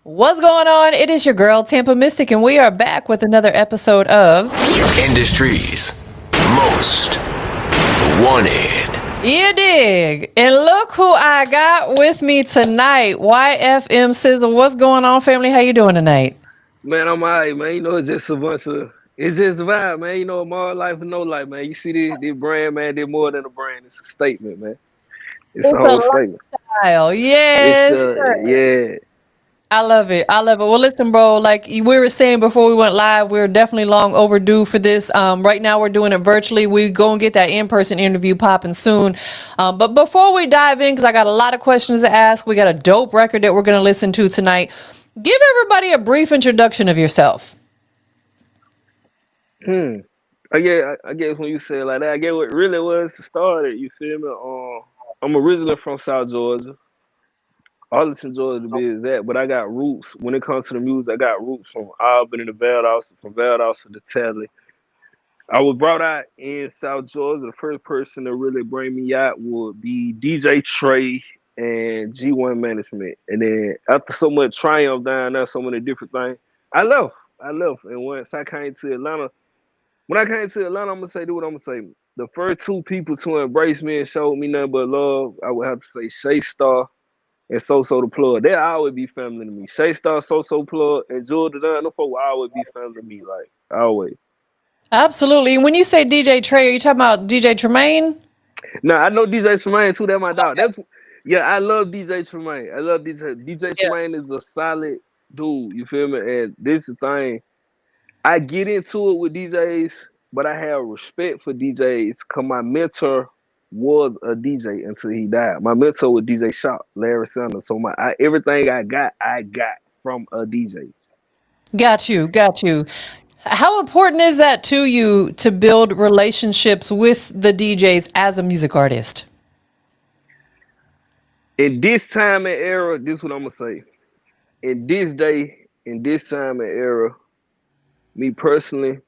What's going on? It is your girl, TampaMystic, and we are back with another episode of Industry's most wanted. You Dig. And look who I got with me tonight, YFM Cizzle. What's going on, family? How you doing tonight? Man, I'm alright, man. It's just a bunch of, it's just a vibe, man. More life and no life, man. You see this brand, man, they're more than a brand. It's a statement, man. It's a It's a whole statement. lifestyle. It's, Yes, sir. yeah. I love it. I love it. Well, listen, bro, like we were saying before we went live, we're definitely long overdue for this. Right now, we're doing it virtually. We go and get that in-person interview popping soon. But before we dive in, because I got a lot of questions to ask, we got a dope record that we're going to listen to tonight. Give everybody a brief introduction of yourself. Hmm. I guess when you say it like that, I get what it really was to start it. You feel me? I'm originally from South Georgia. Arlington, Georgia to be exact, but I got roots. When it comes to the music, I got roots from Albany to Valdosta, from Valdosta to Tally. I was brought out in South Georgia. The first person to really bring me out would be DJ Trey and G1 Management. And then after so much triumph down there, so many different things, I left. I left. And once I came to Atlanta, when I came to Atlanta, I'm gonna say, do what I'm gonna say. The first two people to embrace me and show me nothing but love, I would have to say Shay Star and So the Plug. They'll always be family to me. Shay Star, So Plug, and Jewel Design, them folk will always be family to me, like always. Absolutely. When you say DJ Trey, are you talking about DJ Tremaine? Now I know DJ Tremaine too. That's my dog. That's yeah. I love DJ Tremaine. I love DJ Yeah. Tremaine is a solid dude. You feel me? And this is the thing. I get into it with DJs, but I have respect for DJs because my mentor was a DJ until he died. My mentor was DJ Shop, Larry Sanders. So everything I got from a DJ. Got you. Got you. How important is that to you to build relationships with the DJs as a music artist? In this time and era, this is what I'm gonna say. In this day, in this time and era, me personally,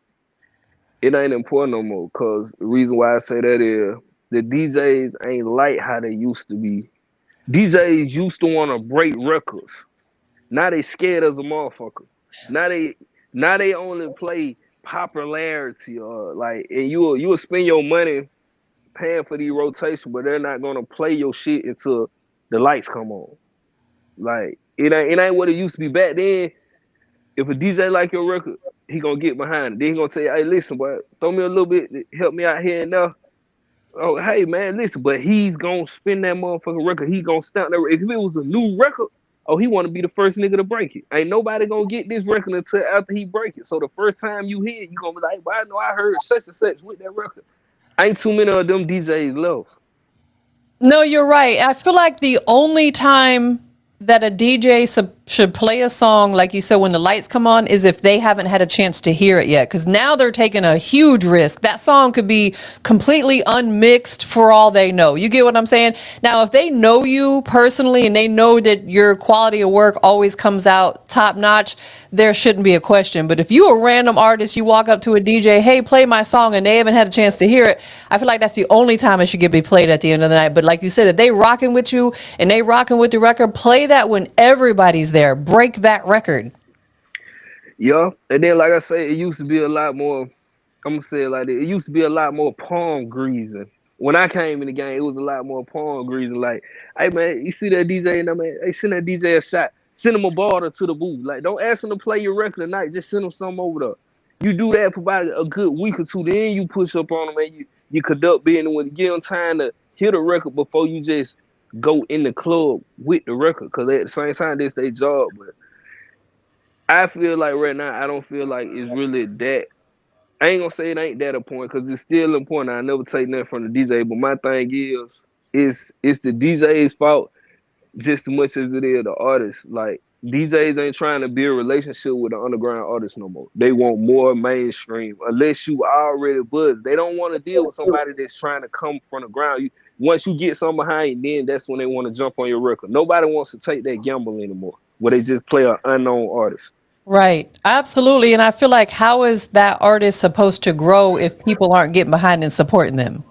it ain't important no more. Cause the reason why I say that is the DJs ain't like how they used to be. DJs used to want to break records. Now they scared as a motherfucker. Now they now they only play popularity or like, and you will spend your money paying for the rotation, but they're not gonna play your shit until the lights come on. Like it ain't what it used to be back then. If a DJ like your record, he gonna get behind it. Then he gonna tell you, hey, listen, boy, throw me a little bit, help me out here and there. So hey man, listen, but he's gonna spin that motherfucking record. He gonna stamp that. If it was a new record, oh, he want to be the first nigga to break it. Ain't nobody gonna get this record until after he break it. So the first time you hear it, you gonna be like, well, I know I heard such and such with that record. Ain't too many of them DJs left. No, you're right. I feel like the only time that a DJ should play a song, like you said, when the lights come on, is if they haven't had a chance to hear it yet. Because now they're taking a huge risk. That song could be completely unmixed for all they know. You get what I'm saying? Now, if they know you personally and they know that your quality of work always comes out top notch, there shouldn't be a question. But if you a random artist, you walk up to a DJ, hey, play my song, and they haven't had a chance to hear it, I feel like that's the only time it should get be played at the end of the night. But like you said, if they rocking with you and they rocking with the record, play that when everybody's there. Break that record. Yeah. And then like I say, it used to be a lot more, I'm gonna say it like this. It used to be a lot more palm greasing. When I came in the game, it was a lot more palm greasing. Like, hey man, you see that DJ and that man, hey, send that DJ a shot. Send him a barter to the booth. Like, don't ask him to play your record tonight. Just send him something over there. You do that for about a good week or two, then you push up on them and you conduct business when you give them time to hit a record before you just go in the club with the record. Cause at the same time, that's their job. But I feel like right now, I don't feel like it's really that. I ain't gonna say it ain't that important because it's still important. I never take nothing from the DJ. But my thing is, it's the DJ's fault just as much as it is the artist. Like DJs ain't trying to build a relationship with the underground artists no more. They want more mainstream. Unless you already buzz, they don't want to deal with somebody that's trying to come from the ground. Once you get something behind, then that's when they want to jump on your record. Nobody wants to take that gamble anymore, where they just play an unknown artist. Right. Absolutely. And I feel like how is that artist supposed to grow if people aren't getting behind and supporting them?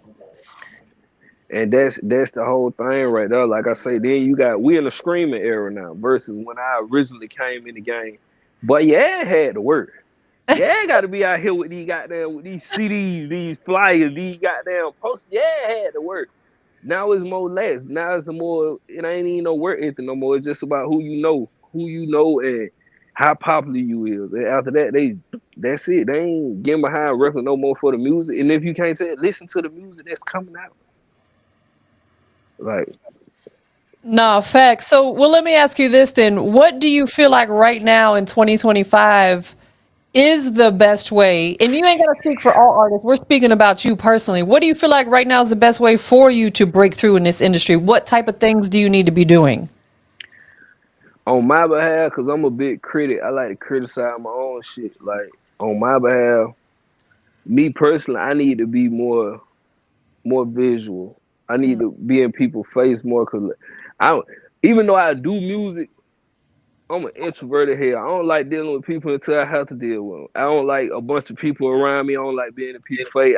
And that's the whole thing right there. Like I say, then we in the streaming era now versus when I originally came in the game. But yeah, it had to work. Yeah, got to be out here with these CDs, these flyers, these goddamn posts. Yeah, it had to work. Now it's more less. Now it's a more. It ain't even no work ethic no more. It's just about who you know, and how popular you is. And after that, that's it. They ain't getting behind record no more for the music. And if you can't say it, listen to the music that's coming out. Like No, facts. So, well, let me ask you this then. What do you feel like right now in 2025 is the best way? And you ain't got to speak for all artists. We're speaking about you personally. What do you feel like right now is the best way for you to break through in this industry? What type of things do you need to be doing? on my behalf, cause I'm a big critic. I like to criticize my own shit. Like on my behalf, me personally, I need to be more visual. I need to be in people's face more, cause I even though I do music, I'm an introverted here. I don't like dealing with people until I have to deal with them. I don't like a bunch of people around me. I don't like being in people's face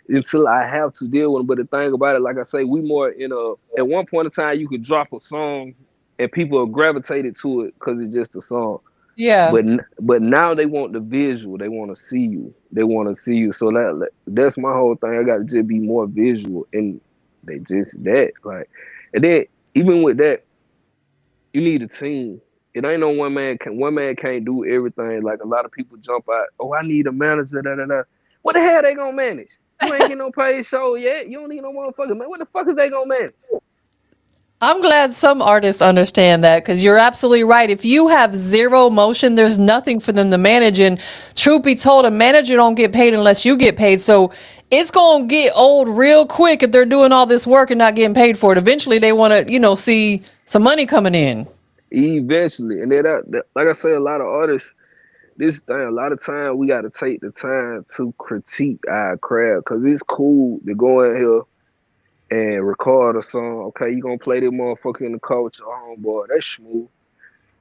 until I have to deal with them. But the thing about it, like I say, we more in a. At one point in time, you could drop a song and people are gravitated to it because it's just a song. Yeah. But now they want the visual. They want to see you. They want to see you. So that's my whole thing. I got to just be more visual, and they just that like. And then even with that, you need a team. It ain't no one man can't do everything. Like a lot of people jump out. Oh, I need a manager. Da da da. What the hell they gonna manage? You ain't getting no paid show yet. You don't need no motherfucker man. What the fuck is they gonna manage? I'm glad some artists understand that because you're absolutely right. If you have zero motion, there's nothing for them to manage. And truth be told, a manager don't get paid unless you get paid. So it's going to get old real quick if they're doing all this work and not getting paid for it. Eventually, they want to, see some money coming in. Eventually, and like I say, a lot of artists. This thing, a lot of time we got to take the time to critique our craft because it's cool to go in here and record a song. Okay, you gonna play this motherfucker in the car with your homeboy. That's smooth.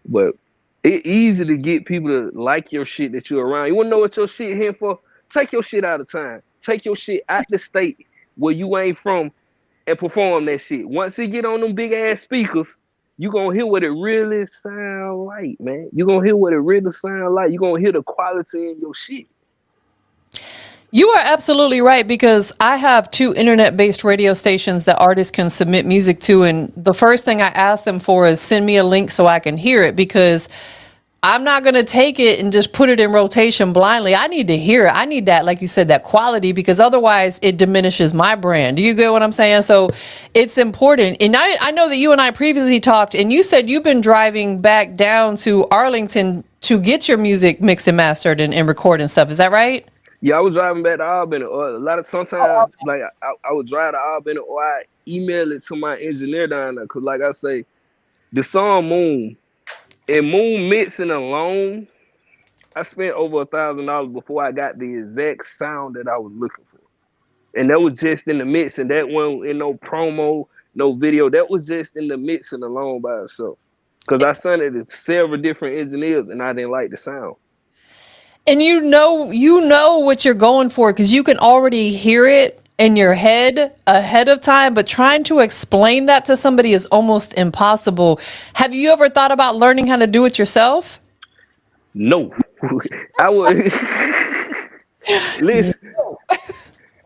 But it's easy to get people to like your shit that you're around. You wanna know what your shit here for? Take your shit out of time. Take your shit out the state where you ain't from and perform that shit. Once it get on them big ass speakers, you gonna hear what it really sound like, man. You gonna hear what it really sound like. You gonna hear the quality in your shit. You are absolutely right because I have two internet-based radio stations that artists can submit music to. And the first thing I ask them for is send me a link so I can hear it because I'm not going to take it and just put it in rotation blindly. I need to hear it. I need that, like you said, that quality because otherwise it diminishes my brand. Do you get what I'm saying? So it's important. And I know that you and I previously talked and you said you've been driving back down to Arlington to get your music mixed and mastered and recorded and stuff. Is that right? Yeah, I was driving back to Albany. Or a lot of sometimes, like I would drive to Albany, or I email it to my engineer down there. Cause like I say, the song Moon and Moon mixing alone, I spent over $1,000 before I got the exact sound that I was looking for. And that was just in the mix, and that one in no promo, no video. That was just in the mixing alone by itself. Cause I sent it to several different engineers, and I didn't like the sound. And you know what you're going for because you can already hear it in your head ahead of time, but trying to explain that to somebody is almost impossible. Have you ever thought about learning how to do it yourself? No, I would listen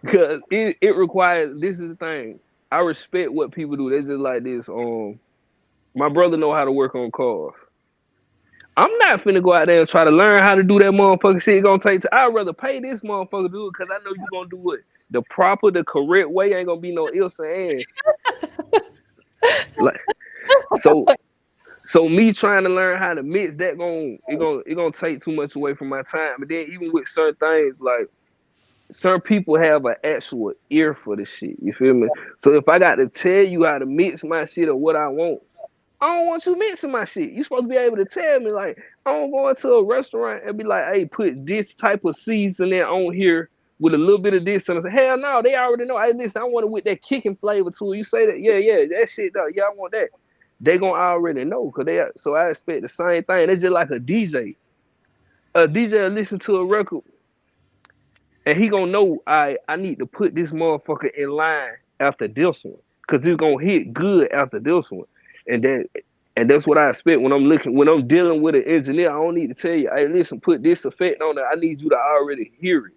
because it requires. This is the thing. I respect what people do. They just like this. My brother know how to work on cars. I'm not finna go out there and try to learn how to do that motherfucking shit. It gonna take. I'd rather pay this motherfucker to do it because I know you gonna do it the proper, the correct way. Ain't gonna be no ifs and ands. Like so. So me trying to learn how to mix that it gonna take too much away from my time. But then even with certain things, like certain people have an actual ear for the shit. You feel me? So if I got to tell you how to mix my shit or what I want, I don't want you mixing my shit. You supposed to be able to tell me like I don't go into a restaurant and be like, hey, put this type of seasoning on here with a little bit of this and I say, hell no, they already know. Hey, listen, I want it with that kicking flavor to it. You say that, yeah, that shit though. Yeah, I want that. They gonna already know because so I expect the same thing. It's just like a DJ. A DJ will listen to a record and he gonna know I need to put this motherfucker in line after this one. because it's gonna hit good after this one, and that's what I expect when I'm dealing with an engineer. I don't need to tell you, hey, listen, put this effect on it. I need you to already hear it.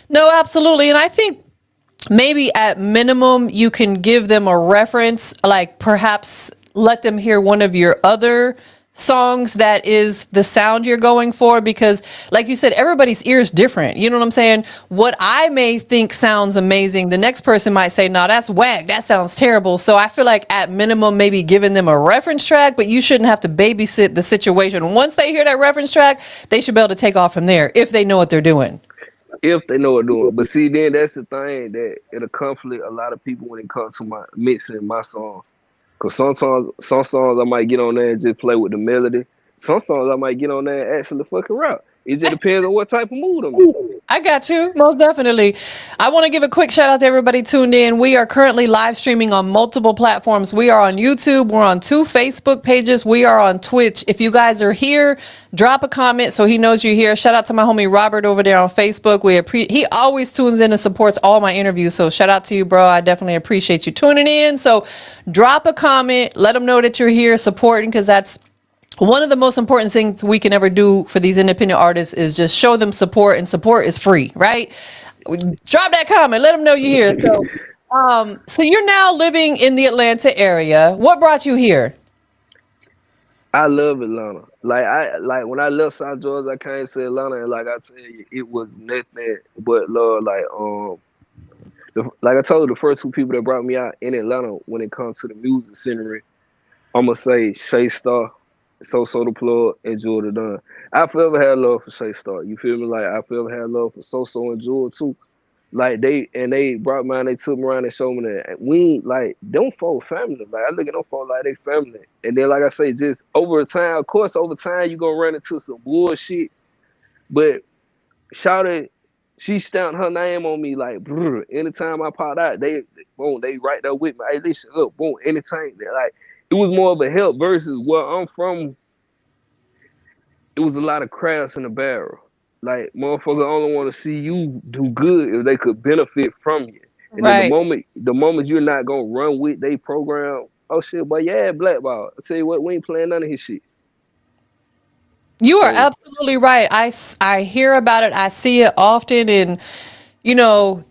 No, absolutely. And I think maybe at minimum, you can give them a reference, like perhaps let them hear one of your other songs that is the sound you're going for, because like you said, everybody's ear is different. You know what I'm saying? What I may think sounds amazing, the next person might say, no, that's whack, that sounds terrible. So I feel like at minimum, maybe giving them a reference track, but you shouldn't have to babysit the situation. Once they hear that reference track, they should be able to take off from there if they know what they're doing. If they know what they're doing. But see, then that's the thing that it'll conflict a lot of people when it comes to my mixing my songs. Cause some songs I might get on there and just play with the melody. Some songs I might get on there and actually fucking rap. It just depends on what type of mood I'm in. I got you, most definitely. I want to give a quick shout out to everybody tuned in. We are currently live streaming on multiple platforms. We are on YouTube. We're on 2 Facebook pages. We are on Twitch. If you guys are here, drop a comment so he knows you're here. Shout out to my homie Robert over there on Facebook. He always tunes in and supports all my interviews. So shout out to you, bro. I definitely appreciate you tuning in. So drop a comment. Let them know that you're here supporting, because that's one of the most important things we can ever do for these independent artists is just show them support, and support is free, right? Drop that comment, let them know you're here. So you're now living in the Atlanta area. What brought you here? I love Atlanta. Like when I left South Georgia, I came to Atlanta, and like I tell you, it was nothing but love. Like I told you, the first 2 people that brought me out in Atlanta when it comes to the music scenery, I'm gonna say Shay Star, So the Plug, and Jewel the Dunn. I forever had love for Shay Star. You feel me? Like I forever had love for So and Jewel too. Like they brought me out, they took me around and showed me that we like them folk family. Like I look at them folk like they family. And then like I say, just over time, of course, over time you gonna run into some bullshit. But Shawty, she stamped her name on me like, brr. Anytime I popped out, they right there with me. Hey, listen up, boom. Anytime like it was more of a help versus where I'm from. It was a lot of crabs in the barrel. Like motherfucker only want to see you do good if they could benefit from you. And then Right. the moment you're not gonna run with they program, oh shit, but yeah, blackball. I tell you what, we ain't playing none of his shit. You are So absolutely right. I hear about it. I see it often. And, you know,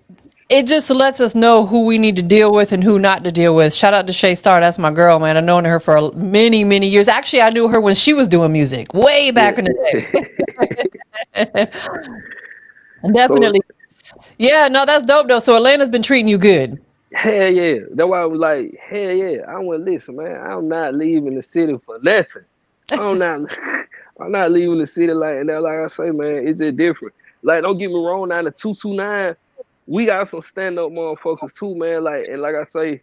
it just lets us know who we need to deal with and who not to deal with. Shout out to Shay Star. That's my girl, man. I've known her for many, many years. Actually, I knew her when she was doing music way yeah. back in the day. So Definitely. Yeah, no, that's dope, though. So Atlanta's been treating you good. hell yeah. That's why I was like, hell yeah. I went listen, man. I'm not leaving the city for nothing. I'm not I'm not leaving the city like and that. Like I say, man, it's just different. Like don't get me wrong, now the 229, we got some stand up motherfuckers too, man. Like and like I say,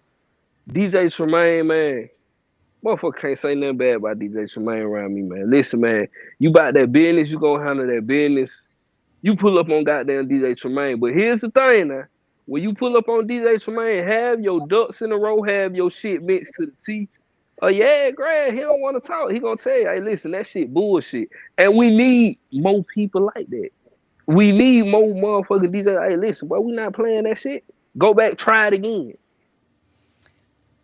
DJ Tremaine, man. Motherfucker can't say nothing bad about DJ Tremaine around me, man. Listen, man, you about that business, you gonna handle that business. You pull up on goddamn DJ Tremaine. But here's the thing now. When you pull up on DJ Tremaine, have your ducks in a row, have your shit mixed to the T. Oh yeah, Greg, he don't want to talk. He gonna tell you, hey, listen, that shit bullshit. And we need more people like that. We need more motherfucking DJ. Hey, listen, bro, we not playing that shit. Go back, try it again.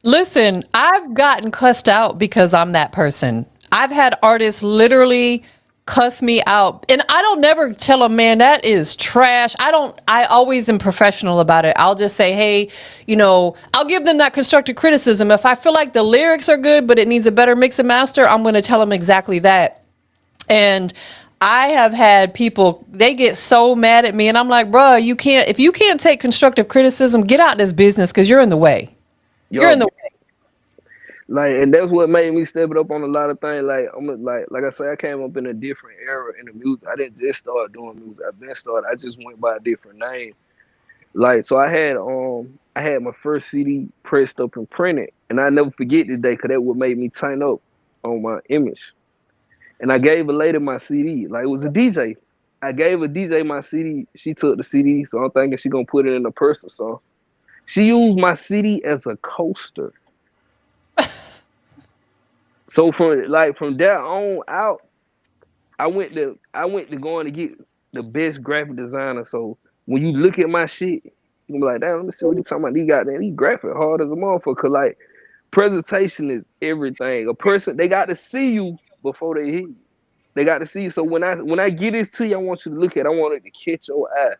Listen, I've gotten cussed out because I'm that person. I've had artists literally cuss me out. And I don't never tell them, man, that is trash. I always am professional about it. I'll just say, hey, I'll give them that constructive criticism. If I feel like the lyrics are good, but it needs a better mix and master, I'm going to tell them exactly that. And I have had people, they get so mad at me and I'm like, bruh, if you can't take constructive criticism, get out of this business because you're in the way. You're in Yo, the way. like, and that's what made me step it up on a lot of things. Like I say, I came up in a different era in the music. I didn't just start doing music. I've been started. I just went by a different name. Like, so I had my first CD pressed up and printed, and I never forget the day because that would make me tighten up on my image. And I gave a lady my CD. Like, it was a DJ. I gave a DJ my CD. She took the CD, so I'm thinking she gonna put it in a person. So she used my CD as a coaster. So from there on out, I went to going to get the best graphic designer. So when you look at my shit, You be like, damn, let me see what he talking about. He got that. He graphic hard as a motherfucker. Like, presentation is everything. A person, they got to see you before they hear you. They got to see you. So when I get this to you, I want you to look at it. I want it to catch your eye.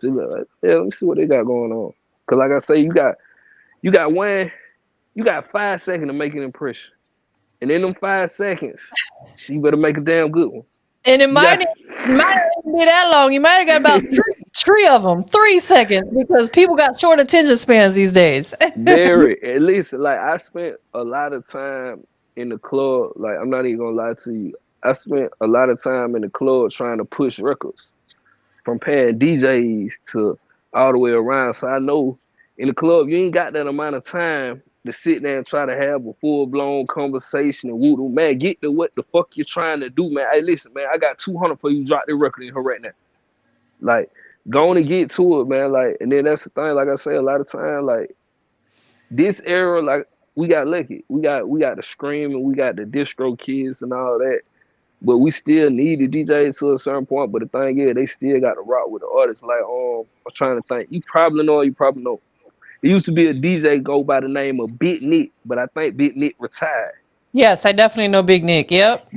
To be like, yeah, let me see what they got going on. Cause like I say, you got 5 seconds to make an impression. And in them 5 seconds, she better make a damn good one. And it You got might not be that long. You might have got about three of them, 3 seconds, because people got short attention spans these days. very, at least, like, I spent a lot of time in the club. Like, I'm not even gonna lie to you. I spent a lot of time in the club trying to push records, from paying DJs to all the way around. So I know in the club, you ain't got that amount of time to sit there and try to have a full blown conversation and woo, man, get to what the fuck you're trying to do, man. Hey, listen, man, I got 200 for you. Drop the record in here right now. Like, go on and get to it, man. Like, and then that's the thing. Like I say, a lot of time, like, this era, like, we got lucky. We got the scream and we got the distro kids and all that. But we still need the DJs to a certain point. But the thing is, they still got to rock with the artists. Like, I'm trying to think. You probably know. It used to be a DJ go by the name of Big Nick, but I think Big Nick retired. Yes, I definitely know Big Nick. Yep.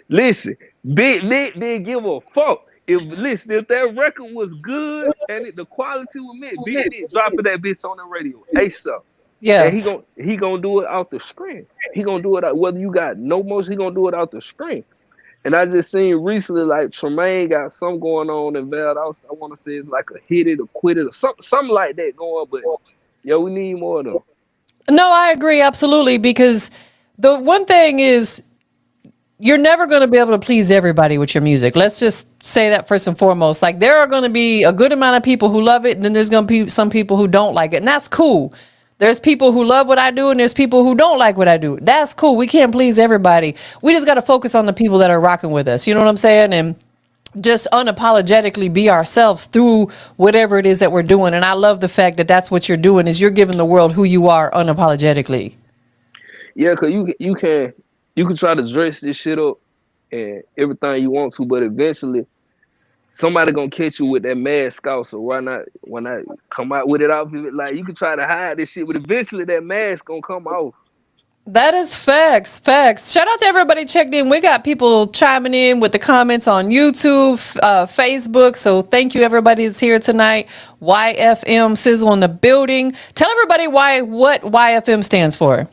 Listen, Big Nick didn't give a fuck. If that record was good and the quality was mid, Big Nick dropping that bitch on the radio ASAP. And Yes. he gonna do it out the screen. He gonna do it out, whether you got no motion, he gonna do it out the screen. And I just seen recently, like, Tremaine got something going on in Valdosta. I want to say it's like a hit it or quit it or something like that going. But yo, we need more of them. No, I agree absolutely, because the one thing is you're never going to be able to please everybody with your music. Let's just say that first and foremost. Like, there are going to be a good amount of people who love it, and then there's going to be some people who don't like it, and that's cool. There's people who love what I do, and there's people who don't like what I do. That's cool. We can't please everybody. We just got to focus on the people that are rocking with us. You know what I'm saying? And just unapologetically be ourselves through whatever it is that we're doing. And I love the fact that that's what you're doing, is you're giving the world who you are unapologetically. Yeah, cause you can try to dress this shit up and everything you want to, but eventually somebody gonna catch you with that mask out. So why not come out with it off? Like, you can try to hide this shit, but eventually that mask gonna come off. That is facts. Facts. Shout out to everybody checked in. We got people chiming in with the comments on YouTube, Facebook. So thank you, everybody that's here tonight. YFM Cizzle in the building. Tell everybody what YFM stands for.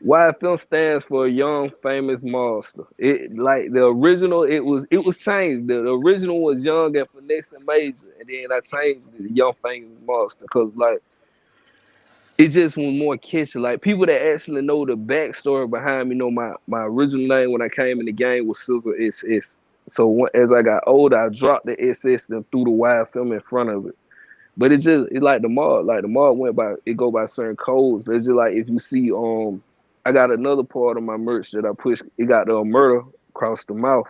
YFM stands for Young Famous Monster. It, like, the original, it was changed. The original was Young and Finesse and Major, and then I changed it to Young Famous Monster because, like, it just was more catchy. Like, people that actually know the backstory behind me know my original name when I came in the game was Cizzle SS. So as I got older, I dropped the SS and threw the YFM in front of it. But it's like the mod. Like, the mod go by certain codes. It's just like, if you see I got another part of my merch that I push. It got the murder across the mouth,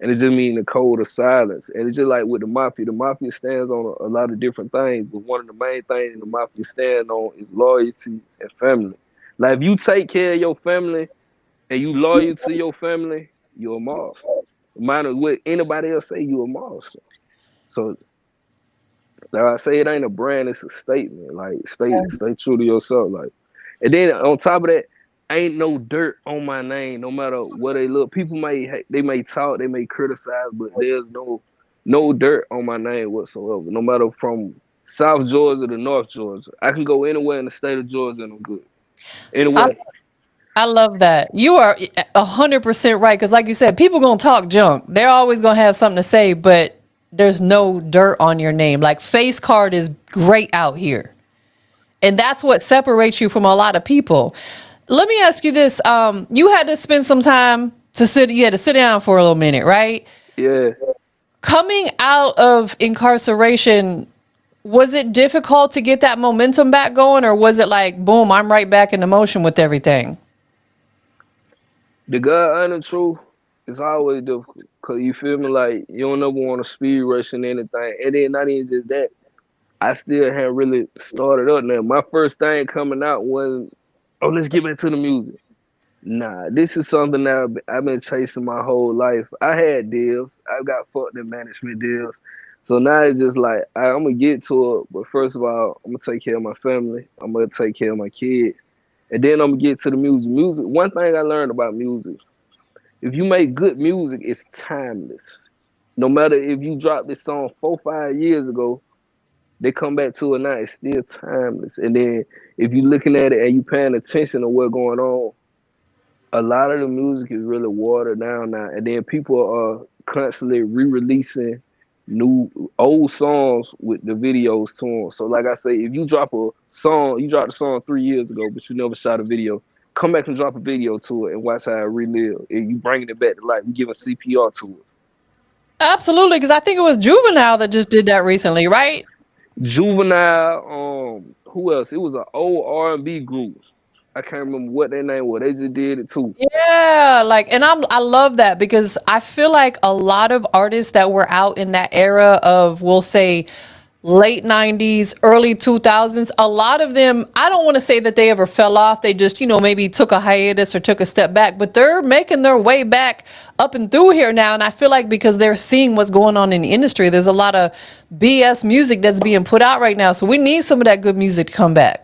and it just means the code of silence. And it's just like with the mafia. The mafia stands on a lot of different things, but one of the main things the mafia stand on is loyalty and family. Like, if you take care of your family and you loyal to your family, you're a monster. No matter what anybody else say, you're a monster. So, like I say, it ain't a brand, it's a statement. Like, stay true to yourself. Like, and then on top of that, ain't no dirt on my name, no matter what they look. People may talk, they may criticize, but there's no dirt on my name whatsoever. No matter from South Georgia to North Georgia, I can go anywhere in the state of Georgia and I'm good. I, Anyway, I love that. You are 100% right. Because like you said, people going to talk junk. They're always going to have something to say, but there's no dirt on your name. Like, face card is great out here. And that's what separates you from a lot of people. Let me ask you this. You had to spend some time you had to sit down for a little minute, right? yeah. Coming out of incarceration, was it difficult to get that momentum back going, or was it like, boom, I'm right back in the motion with everything? The God honest truth is always difficult. Cause you feel me, like, you don't ever want to speed rush and anything. And then not even just that, I still haven't really started up now. My first thing coming out was, oh, let's get back to the music. Nah, this is something that I've been chasing my whole life. I had deals. I got fucked in management deals. So now it's just like I'm gonna get to it, but first of all, I'm gonna take care of my family. I'm gonna take care of my kid, and then I'm gonna get to the music. Music. One thing I learned about music: if you make good music, it's timeless. No matter if you dropped this song 4, 5 years ago, they come back to it now. It's still timeless. And then if you looking at it and you paying attention to what's going on, a lot of the music is really watered down now, and then people are constantly re-releasing new old songs with the videos to them. So like I say, if you drop a song, you dropped a song 3 years ago, but you never shot a video, come back and drop a video to it and watch how it relive. And you bringing it back to life, you giving CPR to it. Absolutely, because I think it was Juvenile that just did that recently, right? Juvenile, who else? It was an old R&B group. I can't remember what their name was. They just did it too. Yeah, like, and I love that because I feel like a lot of artists that were out in that era of, we'll say, late 90s, early 2000s, a lot of them, I don't want to say that they ever fell off. They just, maybe took a hiatus or took a step back, but they're making their way back up and through here now. And I feel like because they're seeing what's going on in the industry, there's a lot of BS music that's being put out right now. So we need some of that good music to come back.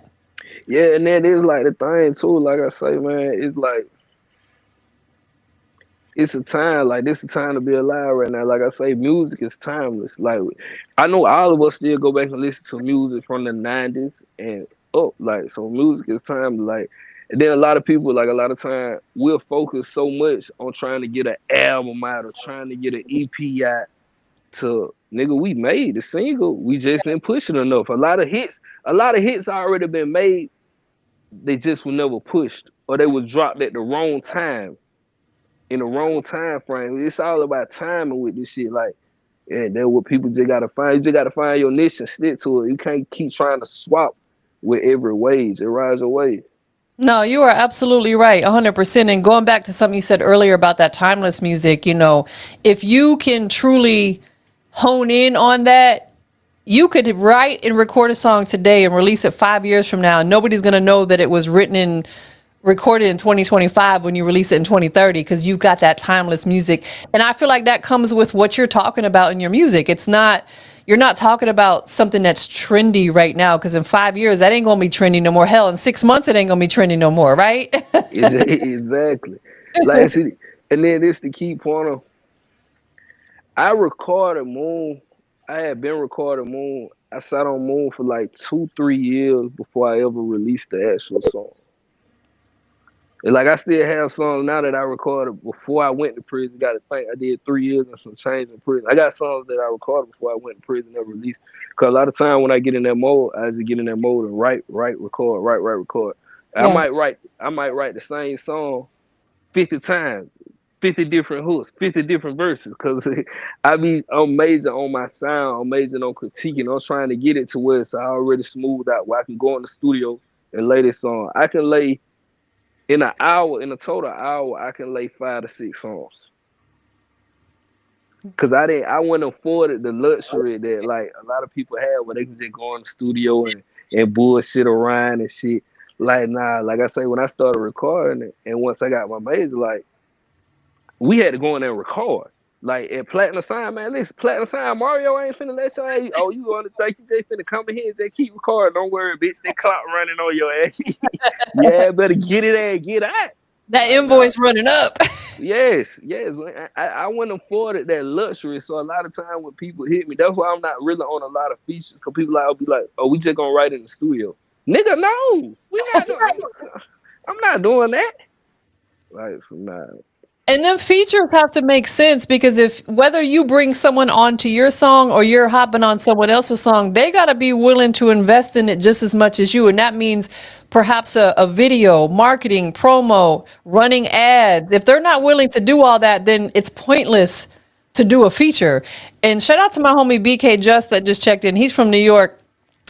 Yeah, and then it's like the thing too, like I say, man, it's like it's a time, like this is a time to be alive right now. Like I say, music is timeless. Like I know all of us still go back and listen to music from the 90s and up. Like so music is timeless. Like and then a lot of people, like a lot of time, will focus so much on trying to get an album out or trying to get an EP out to nigga, we made the single. We just didn't push it enough. A lot of hits already been made. They just were never pushed, or they was dropped at the wrong time, in the wrong time frame. It's all about timing with this shit. Like, yeah, that's what people just gotta find. You just gotta find your niche and stick to it. You can't keep trying to swap with every wage. It rides away. No, you are absolutely right, 100%. And going back to something you said earlier about that timeless music, if you can truly hone in on that, you could write and record a song today and release it 5 years from now. And nobody's going to know that it was written and recorded in 2025 when you release it in 2030 because you've got that timeless music. And I feel like that comes with what you're talking about in your music. You're not talking about something that's trendy right now because in 5 years, that ain't going to be trendy no more. Hell, in 6 months, it ain't going to be trendy no more, right? Exactly. Like, see, and then this the key point of, I recorded Moon. I had been recording Moon. I sat on Moon for like 2, 3 years before I ever released the actual song. And like I still have songs now that I recorded before I went to prison. Got to think I did 3 years and some change in prison. I got songs that I recorded before I went to prison and never released. Cause a lot of time when I get in that mode, I just get in that mode and write, record, write, record. Yeah. I might write the same song 50 times, 50 different hooks, 50 different verses. Cause I'm major on my sound, I'm major on critiquing. I'm trying to get it to where it's already smoothed out, where I can go in the studio and lay this song. I can lay in a total hour, I can lay 5 to 6 songs. Cause I wouldn't afford the luxury that like a lot of people have where they can just go in the studio and bullshit around and shit. Like nah, like I say, when I started recording it, and once I got my major, like we had to go in there and record. Like at Platinum Sign, man, listen, Platinum Sign, Mario ain't finna let y'all. You going to think you just finna come in here and just keep recording? Don't worry, bitch. They clock running on your ass. Yeah, better get it and get out. That invoice running up. Yes. I wouldn't afford that luxury. So a lot of time when people hit me, that's why I'm not really on a lot of features. Cause people will be like, "Oh, we just gonna write in the studio." Nigga, no, we not doing. I'm not doing that. Like, so nah. And then features have to make sense because whether you bring someone onto your song or you're hopping on someone else's song, they got to be willing to invest in it just as much as you. And that means perhaps a video, marketing, promo, running ads. If they're not willing to do all that, then it's pointless to do a feature. And shout out to my homie BK Just that just checked in. He's from New York.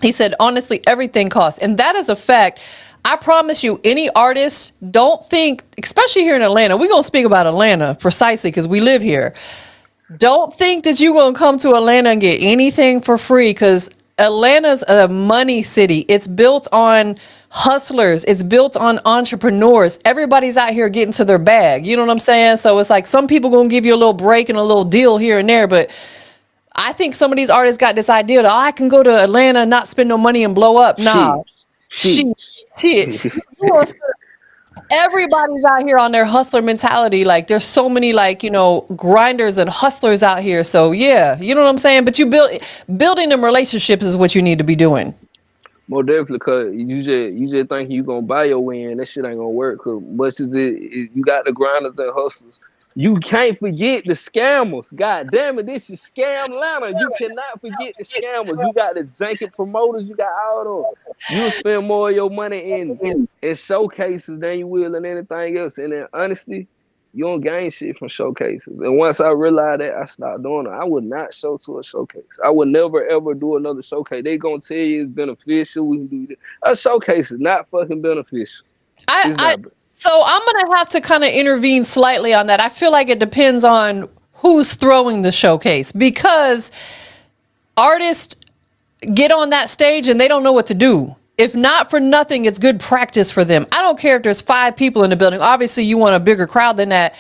He said, honestly, everything costs. And that is a fact. I promise you, any artist, don't think, especially here in Atlanta, we're going to speak about Atlanta precisely because we live here. Don't think that you're going to come to Atlanta and get anything for free because Atlanta's a money city. It's built on hustlers. It's built on entrepreneurs. Everybody's out here getting to their bag. You know what I'm saying? So it's like some people going to give you a little break and a little deal here and there, but I think some of these artists got this idea that, oh, I can go to Atlanta and not spend no money and blow up. Nah, Shit. shit. Everybody's out here on their hustler mentality. Like there's so many like, grinders and hustlers out here. So yeah, you know what I'm saying? But building them relationships is what you need to be doing. More definitely, cause you just think you gonna buy your win. That shit ain't gonna work. Cause much as you got the grinders and hustlers, you can't forget the scammers. God damn it, this is scam Atlanta. You cannot forget the scammers. You got the janky promoters. You got all them. You'll spend more of your money in showcases than you will in anything else. And then honestly, you don't gain shit from showcases. And once I realized that, I stopped doing it. I would not show to a showcase. I would never ever do another showcase. They gonna tell you it's beneficial. We can do this. A showcase is not fucking beneficial. So I'm gonna have to kind of intervene slightly on that. I feel like it depends on who's throwing the showcase, because artists get on that stage and they don't know what to do. If not for nothing, it's good practice for them. I don't care if there's 5 people in the building. Obviously, you want a bigger crowd than that.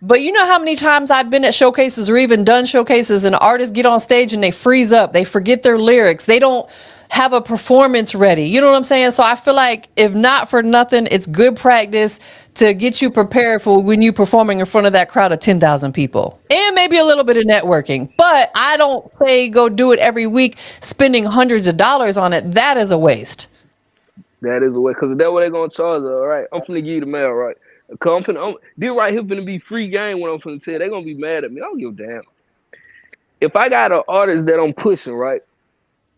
But you know how many times I've been at showcases or even done showcases and artists get on stage and they freeze up. They forget their lyrics. They don't have a performance ready. You know what I'm saying? So I feel like if not for nothing, it's good practice to get you prepared for when you're performing in front of that crowd of 10,000 people. And maybe a little bit of networking. But I don't say go do it every week, spending hundreds of dollars on it. That is a waste. That is a waste. Because that's what they're going to charge us, all right? I'm finna give you the mail, right? This right here finna be free game when I'm finna tell you. They're going to be mad at me. I don't give a damn. If I got an artist that I'm pushing, right?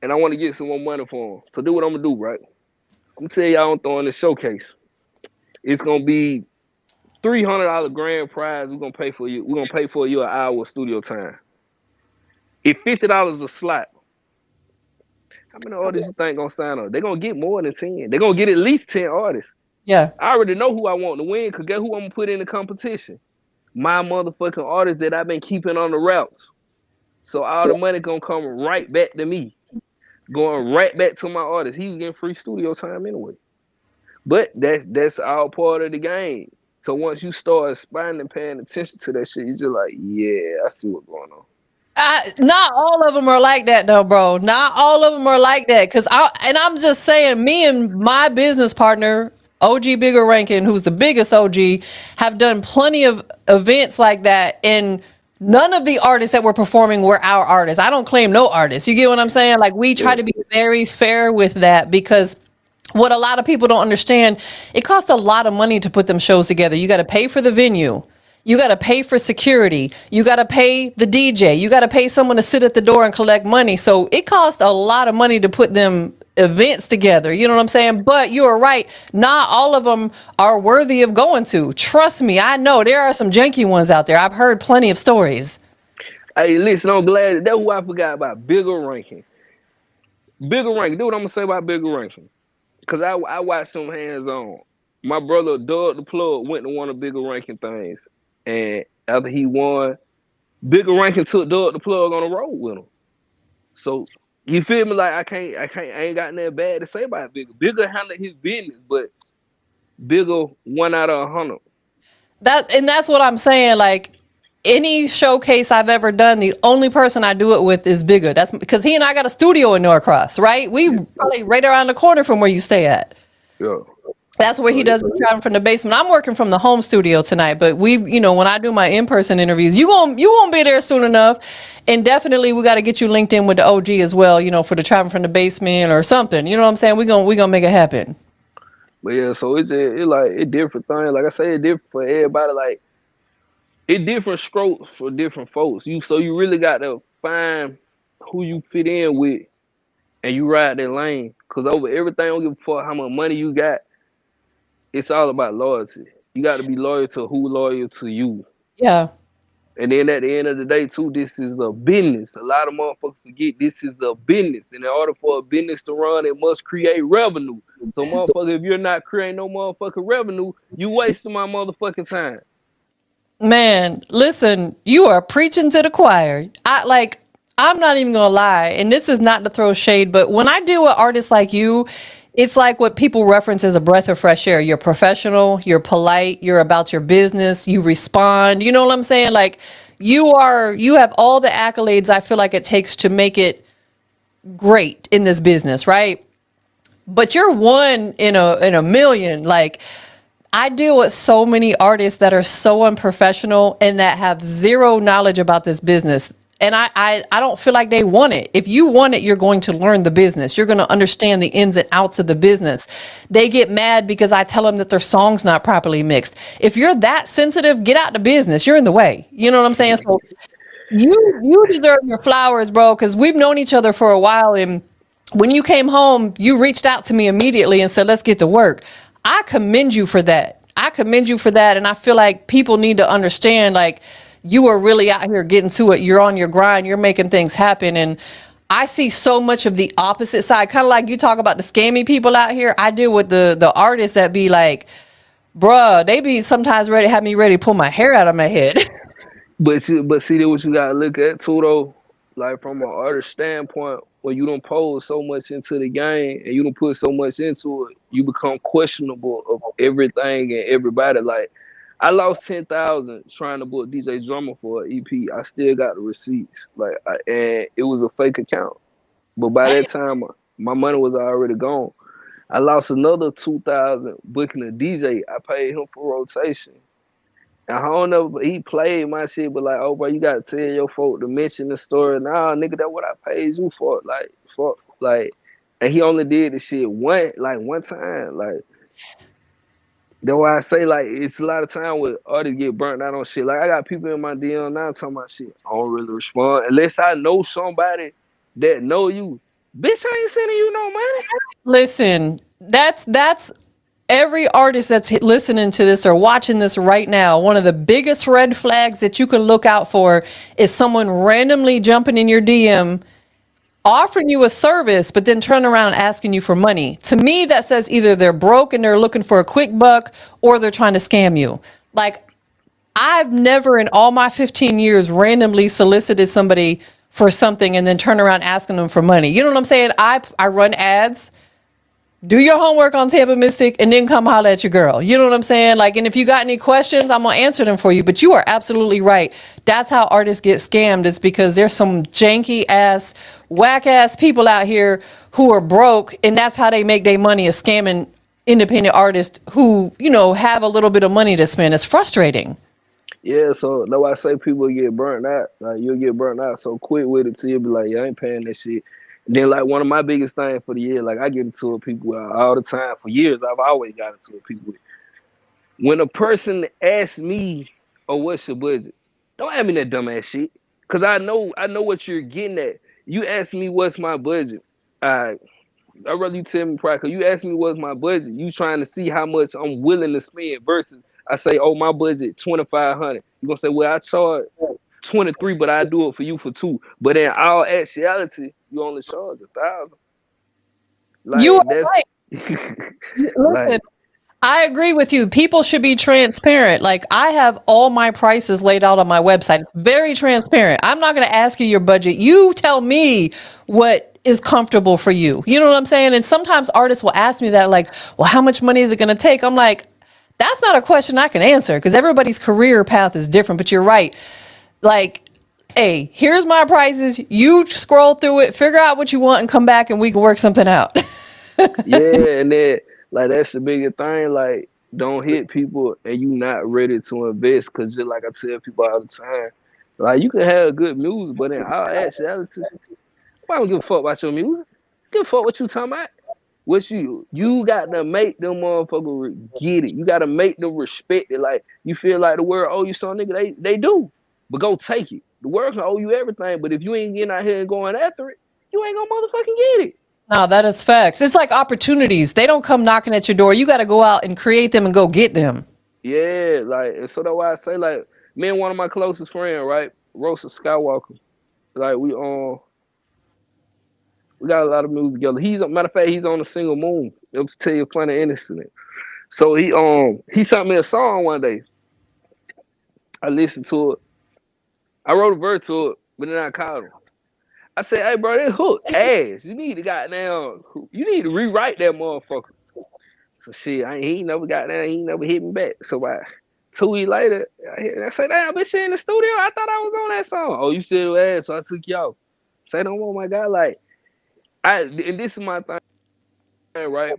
And I want to get some more money for them. So do what I'm going to do, right? I'm going to tell y'all I'm throwing this showcase. It's going to be $300 grand prize. We're going to pay for you. We're going to pay for you an hour of studio time. If $50 a slot, how many artists you think going to sign up? They're going to get more than 10. They're going to get at least 10 artists. Yeah. I already know who I want to win, because guess who I'm going to put in the competition? My motherfucking artists that I've been keeping on the routes. So all the money going to come right back to me. Going right back to my artist. He's getting free studio time anyway. But that's all part of the game. So once you start aspiring and paying attention to that shit, you're just like, yeah, I see what's going on. Not all of them are like that though, bro. Not all of them are like that. I'm just saying, me and my business partner, OG Bigger Rankin, who's the biggest OG, have done plenty of events like that. And none of the artists that were performing were our artists. I don't claim no artists. You get what I'm saying? Like, we try to be very fair with that, because what a lot of people don't understand, it costs a lot of money to put them shows together. You got to pay for the venue. You got to pay for security. You got to pay the DJ. You got to pay someone to sit at the door and collect money. So it costs a lot of money to put them events together. You know what I'm saying? But you're right. Not all of them are worthy of going to. Trust me. I know there are some janky ones out there. I've heard plenty of stories. Hey, listen, I'm glad. That's who I forgot about. Bigger Ranking. Bigger Ranking. Do what I'm going to say about Bigger Ranking. Because I watched some hands-on. My brother, Doug the Plug, went to one of Bigger Ranking things. And after he won, Bigger Ranking took Doug the Plug on the road with him. So, you feel me? Like, I ain't got nothing bad to say about Bigger. Bigger handled his business, but Bigger 1 out of 100. That's what I'm saying. Like, any showcase I've ever done, the only person I do it with is Bigger. That's because he and I got a studio in Norcross, right? We probably right around the corner from where you stay at. Yeah. That's where he does his traveling from the basement. I'm working from the home studio tonight, but when I do my in-person interviews, you won't be there soon enough. And definitely we got to get you linked in with the OG as well, for the traveling from the basement or something. You know what I'm saying? We're going to make it happen. But yeah, so it's different thing. Like I say, it's different for everybody. Like, it's different strokes for different folks. So you really got to find who you fit in with, and you ride that lane. Cause over everything, I don't give a fuck how much money you got. It's all about loyalty. You got to be loyal to who loyal to you. Yeah. And then at the end of the day, too, this is a business. A lot of motherfuckers forget this is a business. And in order for a business to run, it must create revenue. So, motherfucker, if you're not creating no motherfucking revenue, you wasting my motherfucking time. Man, listen, you are preaching to the choir. I'm not even gonna lie, and this is not to throw shade, but when I deal with artists like you, it's like what people reference as a breath of fresh air. You're professional, you're polite, you're about your business, you respond. You know what I'm saying? Like, you have all the accolades I feel like it takes to make it great in this business, right? But you're one in a million. Like, I deal with so many artists that are so unprofessional and that have zero knowledge about this business. And I don't feel like they want it. If you want it, you're going to learn the business. You're going to understand the ins and outs of the business. They get mad because I tell them that their song's not properly mixed. If you're that sensitive, get out the business. You're in the way. You know what I'm saying? So you deserve your flowers, bro, because we've known each other for a while. And when you came home, you reached out to me immediately and said, let's get to work. I commend you for that. I commend you for that. And I feel like people need to understand, like, you are really out here getting to it. You're on your grind. You're making things happen. And I see so much of the opposite side, kind of like you talk about the scammy people out here. I deal with the artists that be like, bruh, they be sometimes ready, have me ready to pull my hair out of my head. But see that what you gotta look at too though, like from an artist standpoint, when you don't pose so much into the game and you don't put so much into it, you become questionable of everything and everybody. Like I lost 10,000 trying to book DJ Drummer for an EP. I still got the receipts, and it was a fake account. But by that time, my money was already gone. I lost another 2,000 booking a DJ. I paid him for rotation. I don't know, but he played my shit, but like, oh, bro, you gotta tell your folk to mention the story. Nah, nigga, that's what I paid you for. And he only did the shit one time. Like, that's why I say, like, it's a lot of time where artists get burnt out on shit. Like, I got people in my DM now talking about shit. I don't really respond unless I know somebody that know you. Bitch, I ain't sending you no money. Listen, that's every artist that's listening to this or watching this right now. One of the biggest red flags that you can look out for is someone randomly jumping in your DM, offering you a service, but then turn around and asking you for money. To me, that says either they're broke and they're looking for a quick buck, or they're trying to scam you. Like, I've never in all my 15 years randomly solicited somebody for something and then turn around asking them for money. You know what I'm saying? I run ads. Do your homework on TampaMystic and then come holler at your girl. You know what I'm saying? Like, and if you got any questions, I'm gonna answer them for you. But you are absolutely right. That's how artists get scammed. Is because there's some janky ass, whack ass people out here who are broke, and that's how they make their money, is scamming independent artists who, have a little bit of money to spend. It's frustrating. Yeah, so that's why I say people get burnt out. Like you'll get burnt out so quick with it till you'll be like, yeah, I ain't paying that shit. And then like one of my biggest things for the year, like I get into it people all the time. For years, I've always got into it people with. When a person asks me, "Oh, what's your budget?" Don't ask me that dumbass shit, cause I know what you're getting at. You ask me what's my budget. I I'd rather you tell me price. Cause you ask me what's my budget. You trying to see how much I'm willing to spend versus I say, oh, my budget 2,500. You gonna say, well, I charge 23, but I do it for you for two. But in all actuality, you only charge 1,000. You Like are that's right. like Listen, I agree with you. People should be transparent. Like, I have all my prices laid out on my website. It's very transparent. I'm not going to ask you your budget. You tell me what is comfortable for you. You know what I'm saying? And sometimes artists will ask me that, like, well, how much money is it going to take? I'm like, that's not a question I can answer because everybody's career path is different. But you're right. Like, hey, here's my prices. You scroll through it, figure out what you want, and come back and we can work something out. yeah, and then like that's the biggest thing. Like don't hit people and you not ready to invest. Cause just like I tell people all the time, like you can have good music, but in all actuality, I don't give a fuck about your music. Give a fuck what you talking about. What you got to make them motherfuckers get it. You got to make them respect it. Like you feel like the world owe you something, nigga. They do, but go take it. The world can owe you everything, but if you ain't getting out here and going after it, you ain't gonna motherfucking get it. No, that is facts. It's like opportunities. They don't come knocking at your door. You got to go out and create them and go get them. Yeah, like and so that's why I say like me and one of my closest friends, right, Rosa Skywalker. Like we got a lot of music together. He's matter of fact, he's on a single moon. It'll tell you a funny incident. So he sent me a song one day. I listened to it. I wrote a verse to it, but then I called him. I said, "Hey, bro, that hook ass. You need to rewrite that motherfucker." So shit, he ain't never got down. He ain't never hit me back. So I 2 weeks later, I say, damn, bitch, in the studio. I thought I was on that song. Oh, you said it ass, so I took you off. Say no more, my guy. Like, and this is my thing, right?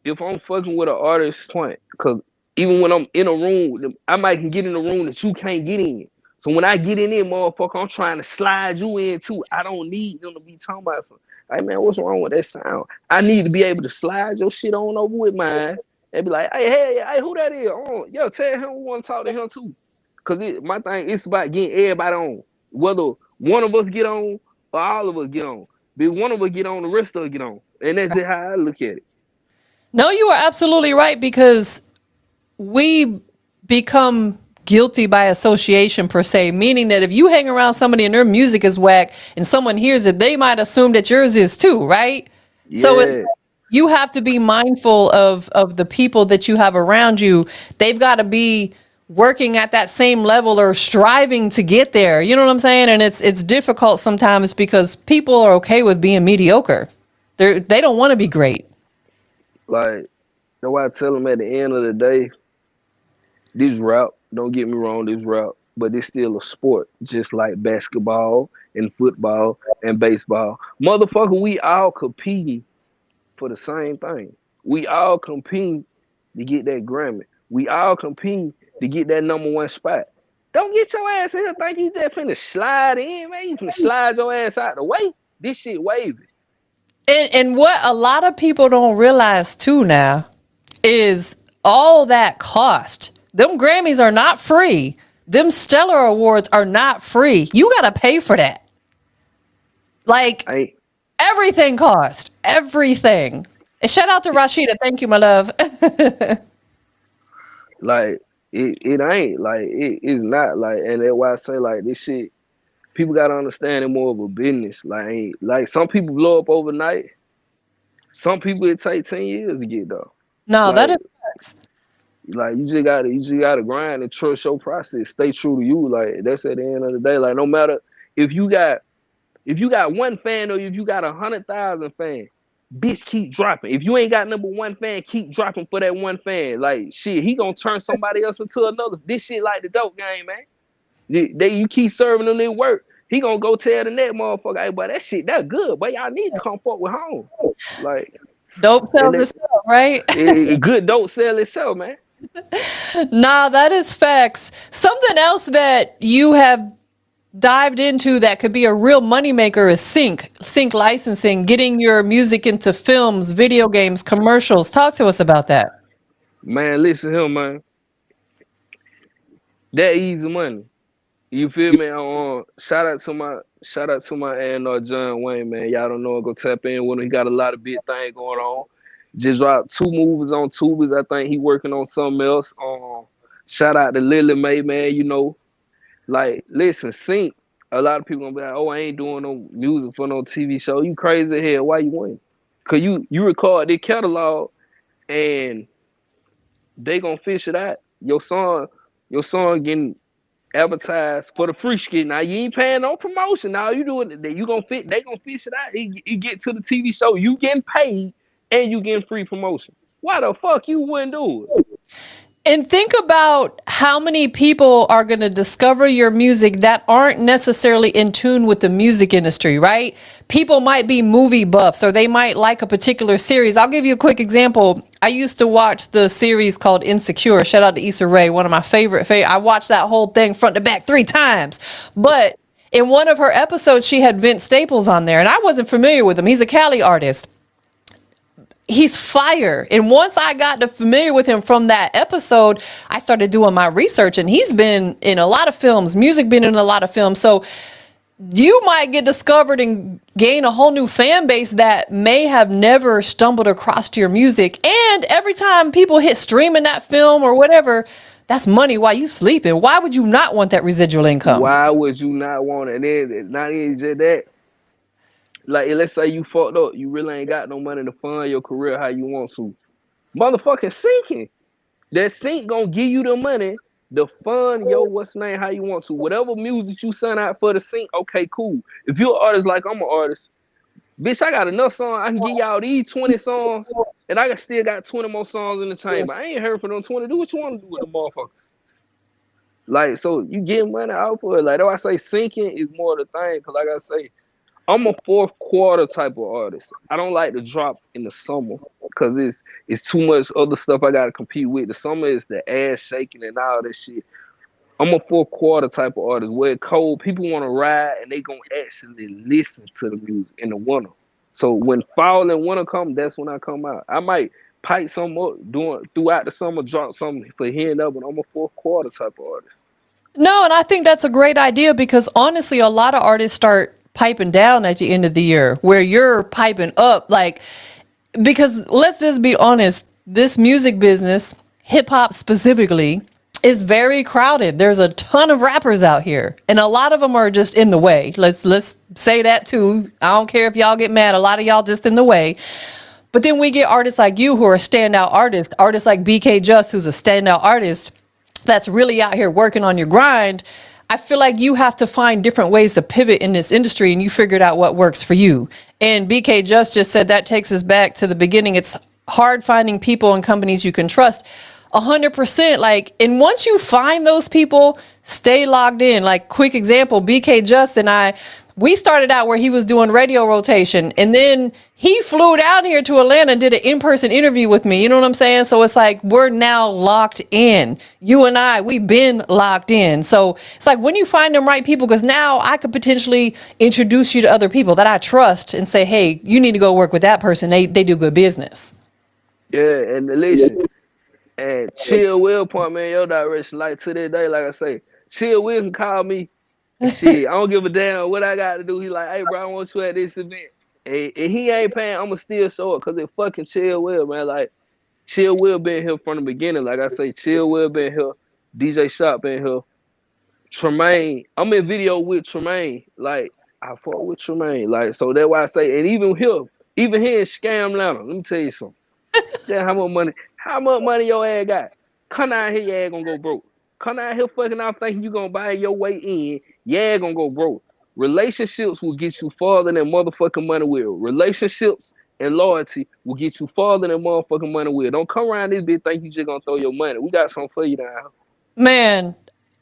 If I'm fucking with an artist, point, because even when I'm in a room, I might can get in a room that you can't get in. So when I get in there, motherfucker, I'm trying to slide you in too. I don't need them to be talking about something. Like, man, what's wrong with that sound? I need to be able to slide your shit on over with mine and be like, hey, who that is? Oh, yo, tell him we want to talk to him too. Cause my thing is about getting everybody on. Whether one of us get on or all of us get on. But if one of us get on, the rest of us get on. And that's just how I look at it. No, you are absolutely right, because we become guilty by association per se, meaning that if you hang around somebody and their music is whack and someone hears it, they might assume that yours is too, right? So Yeah. you have to be mindful of the people that you have around you. They've got to be working at that same level or striving to get there. You know what I'm saying? And it's difficult sometimes because people are okay with being mediocre. They don't want to be great. Like, that's why I tell them at the end of the day, this rap, don't get me wrong, this rap, but it's still a sport, just like basketball and football and baseball. Motherfucker, we all competing for the same thing. We all competing to get that Grammy. We all competing to get that #1 spot. Don't get your ass in here think you just finna slide in, man. You finna slide your ass out the way. This shit wavy. And what a lot of people don't realize too now is all that cost. Them Grammys are not free. Them Stellar Awards are not free. You got to pay for that. Like, I everything cost. Everything. And shout out to Rashida. Thank you, my love. like it ain't like it's not like, and that's why I say like this shit. People gotta understand it more of a business. Like some people blow up overnight. Some people it take 10 years to get though. No, that Like is facts. like you just gotta grind and trust your process. Stay true to you. Like that's at the end of the day. Like no matter if you got one fan or if you got 100,000 fans, bitch keep dropping. If you ain't got #1 fan, keep dropping for that one fan. Like shit, he gonna turn somebody else into another. This shit like the dope game, man. You keep serving them their work. He gonna go tell the net motherfucker, hey, boy, that shit that good, but y'all need to come fuck with home. Like, Dope and sells itself, right? good don't sell itself, man. Nah, that is facts. Something else that you have dived into that could be a real moneymaker is sync licensing, getting your music into films, video games, commercials. Talk to us about that. Man, listen here, man. That easy money. You feel me? Shout out to my A&R John Wayne, man. Y'all don't know, go tap in with him. He got a lot of big thing going on. Just dropped 2 movies on tubers. I think he working on something else. Shout out to Lily Mae, man. You know, like listen, sync. A lot of people gonna be like, oh, I ain't doing no music for no TV show. You crazy as hell. Why you ain't? Cause you record their catalog and they gonna fish it out. Your song getting advertised for the free skit. Now you ain't paying no promotion. Now you doing it. You gonna fit. They gonna fish it out. He get to the TV show. You getting paid and you getting free promotion. Why the fuck you wouldn't do it? And think about how many people are going to discover your music that aren't necessarily in tune with the music industry, right? People might be movie buffs or they might like a particular series. I'll give you a quick example. I used to watch the series called Insecure. Shout out to Issa Rae, one of my favorite. I watched that whole thing front to back 3 times. But in one of her episodes, she had Vince Staples on there, and I wasn't familiar with him. He's a Cali artist. He's fire. And once I got familiar with him from that episode, I started doing my research, and he's been in a lot of films, music been in a lot of films. So you might get discovered and gain a whole new fan base that may have never stumbled across your music. And every time people hit stream in that film or whatever, that's money while you sleeping. Why would you not want that residual income? Why would you not want it? And then not even just that. Like, let's say you fucked up. You really ain't got no money to fund your career how you want to. Motherfucking sinking. That sync gonna give you the money to fund your what's name how you want to. Whatever music you send out for the sync, okay, cool. If you're an artist like I'm an artist, Bitch, I got enough songs. I can give y'all these 20 songs, and I still got 20 more songs in the chamber. I ain't heard from them 20. Do what you want to do with them motherfuckers. Like, so you get money out for it. Like, though I say sinking is more the thing, because like I say, I'm a fourth quarter type of artist. I don't like to drop in the summer because it's too much other stuff I gotta compete with. The summer is the ass shaking and all that shit. I'm a fourth quarter type of artist where it's cold, people want to ride and they gonna actually listen to the music in the winter. So when fall and winter come, that's when I come out. I might pipe some up doing throughout the summer, drop something for here and there, but I'm a fourth quarter type of artist. No, and I think that's a great idea because honestly, a lot of artists start piping down at the end of the year where you're piping up. Like, because let's just be honest, this music business, hip hop specifically, is very crowded. There's a ton of rappers out here, and a lot of them are just in the way. Let's say that too. I don't care if y'all get mad. A lot of y'all just in the way. But then we get artists like you who are standout artists like BK Just, who's a standout artist that's really out here working on your grind. I feel like you have to find different ways to pivot in this industry, and you figured out what works for you. And BK just said that takes us back to the beginning. It's hard finding people and companies you can trust. 100%. Like, and once you find those people, stay logged in. Like, quick example, BK Just and we started out where he was doing radio rotation, and then he flew down here to Atlanta and did an in-person interview with me. You know what I'm saying? So it's like, we're now locked in. You and we've been locked in. So it's like when you find them right people, because now I could potentially introduce you to other people that I trust and say, hey, you need to go work with that person. They do good business. Yeah, and listen, and Chill Will point me in your direction. Like to this day, like I say, Chill Will can call me. Shit, I don't give a damn what I got to do. He like, hey, bro, I want you at this event. And he ain't paying, I'ma still show up because it fucking Chill Will, man. Like, Chill Will been here from the beginning. Like I say, Chill Will been here. DJ Shop been here. Tremaine, I'm in video with Tremaine. Like, I fought with Tremaine. Like, so that's why I say, and even here in Scam Atlanta, let me tell you something. Damn, how much money your ass got? Come out here, your ass gonna go broke. Come out here fucking out thinking you gonna buy your way in, your ass gonna go broke. Relationships will get you farther than motherfucking money will. Relationships and loyalty will get you farther than motherfucking money will. Don't come around this bitch think you just gonna throw your money. We got something for you now. Man,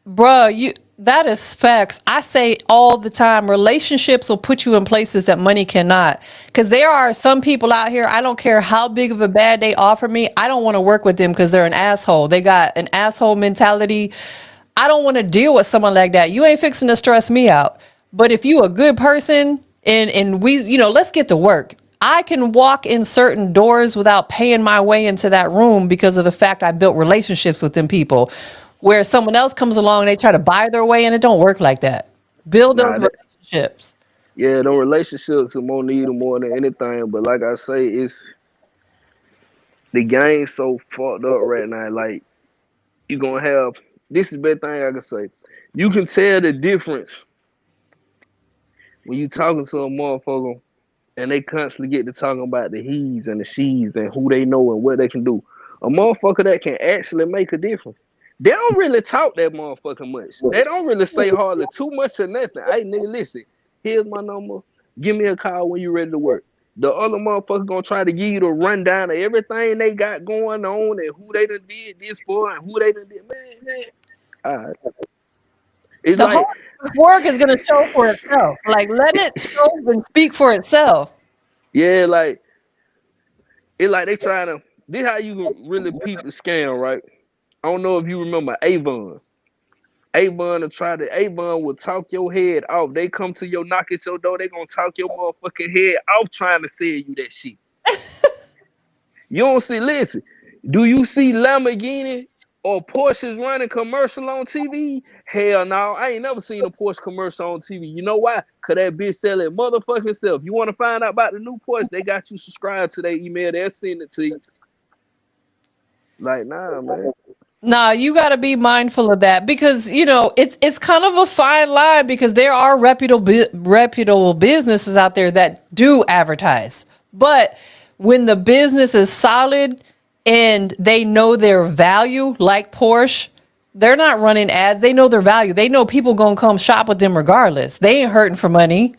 bruh, that is facts. I say all the time, relationships will put you in places that money cannot. Because there are some people out here, I don't care how big of a bad they offer me, I don't want to work with them because they're an asshole. They got an asshole mentality. I don't want to deal with someone like that. You ain't fixing to stress me out. But if you a good person and we, let's get to work. I can walk in certain doors without paying my way into that room because of the fact I built relationships with them people. Where someone else comes along and they try to buy their way, and it don't work like that. Build those relationships. Yeah, those relationships are more needed more than anything. But like I say, it's the game so fucked up right now. Like, you gonna have this is the best thing I can say. You can tell the difference when you talking to a motherfucker and they constantly get to talking about the he's and the she's and who they know and what they can do. A motherfucker that can actually make a difference. They don't really talk that motherfucking much. They don't really say hardly too much or nothing. Hey, nigga, listen. Here's my number. Give me a call when you ready to work. The other motherfucker gonna try to give you the rundown of everything they got going on and who they done did this for and who they done did. Man. All right. It's The like whole work is going to show for itself. Like, let it show and speak for itself. yeah, like it's like they trying to. This how you can really peep the scam, right? I don't know if you remember Avon. Avon will talk your head off. They come to your knock at your door, they gonna talk your motherfucking head off trying to sell you that shit. You don't see, listen, do you see Lamborghini or Porsches running commercial on TV? Hell no, I ain't never seen a Porsche commercial on TV. You know why? Cause that bitch selling motherfucking self. You wanna find out about the new Porsche? They got you subscribed to their email, they'll send it to you. Like, nah, man. Nah, you got to be mindful of that because, it's kind of a fine line because there are reputable businesses out there that do advertise. But when the business is solid and they know their value, like Porsche, they're not running ads. They know their value. They know people going to come shop with them regardless. They ain't hurting for money.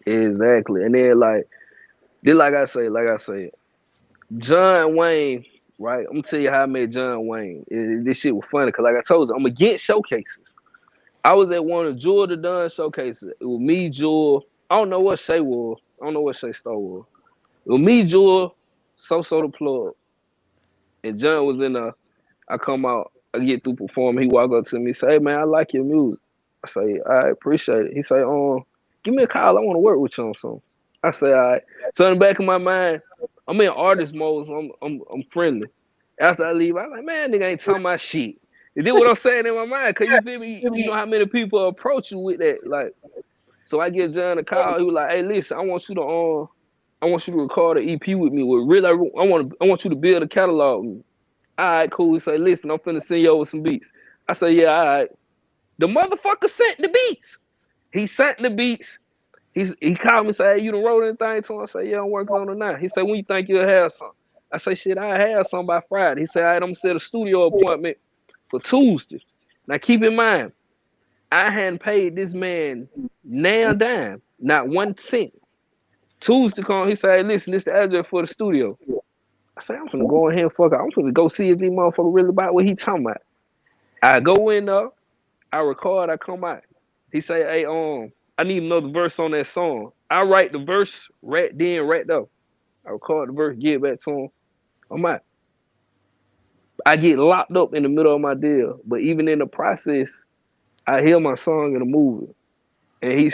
Exactly. And then like I say, John Wayne, right? I'm gonna tell you how I met John Wayne. This shit was funny because, like I told you, I'm against showcases. I was at one of Jewel the Dunn showcases. It was me, Jewel. I don't know what Shay was. I don't know what Shay Star was. It was me, Jewel, So the Plug, and John was in the. I come out, I get through performing. He walk up to me, say, "Hey man, I like your music." I say, "I appreciate it." He say, give me a call. I want to work with you on something." I say, "All right." So in the back of my mind, I'm in artist mode. So I'm friendly. After I leave, I'm like, "Man, nigga ain't talking my shit." You did what I'm saying in my mind, cause you feel me. You know how many people approach you with that, like. So I get John a call. He was like, "Hey, listen, I want you to record an EP with me. With really, I want you to build a catalog with me." All right, cool. He say, "Listen, I'm finna send you over some beats." I say, "Yeah, all right." The motherfucker sent the beats. He sent the beats. He called me and said, "Hey, you done wrote anything to him?" I say, "Yeah, I'm working on it now." He said, "When you think you'll have some?" I say, "Shit, I have some by Friday." He said, "All right, I'm gonna set a studio appointment for Tuesday." Now keep in mind, I hadn't paid this man now dime, not 1 cent. Tuesday come, he said, "Hey, listen, this the address for the studio." I say, "I'm finna go in here and fuck it. I'm finna go see if these motherfucker really about what he talking about." I go in there, I record, I come out. He say, "Hey, I need another verse on that song." I write the verse right then, right there. I record the verse, get back to him. I'm out. I get locked up in the middle of my deal, but even in the process, I hear my song in the movie. And he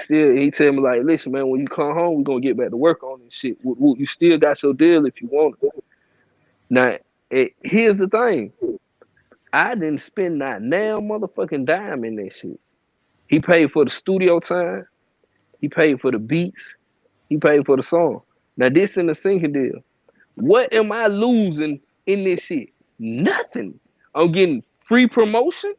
tell me like, "Listen, man, when you come home, we're gonna get back to work on this shit. You still got your deal if you want it." Now, here's the thing. I didn't spend not now motherfucking dime in that shit. He paid for the studio time. He paid for the beats. He paid for the song. Now this in the sinking deal. What am I losing in this shit? Nothing. I'm getting free promotion.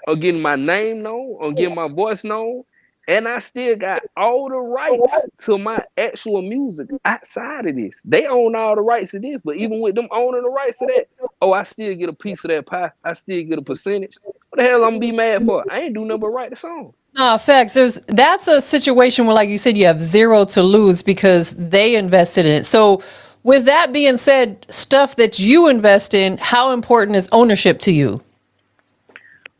I'm getting my name known. I'm getting my voice known. And I still got all the rights to my actual music outside of this. They own all the rights to this, but even with them owning the rights to that, oh, I still get a piece of that pie. I still get a percentage. What the hell I'm gonna be mad for? I ain't do nothing but write the song. No, facts. That's a situation where, like you said, you have zero to lose because they invested in it. So, with that being said, stuff that you invest in, how important is ownership to you?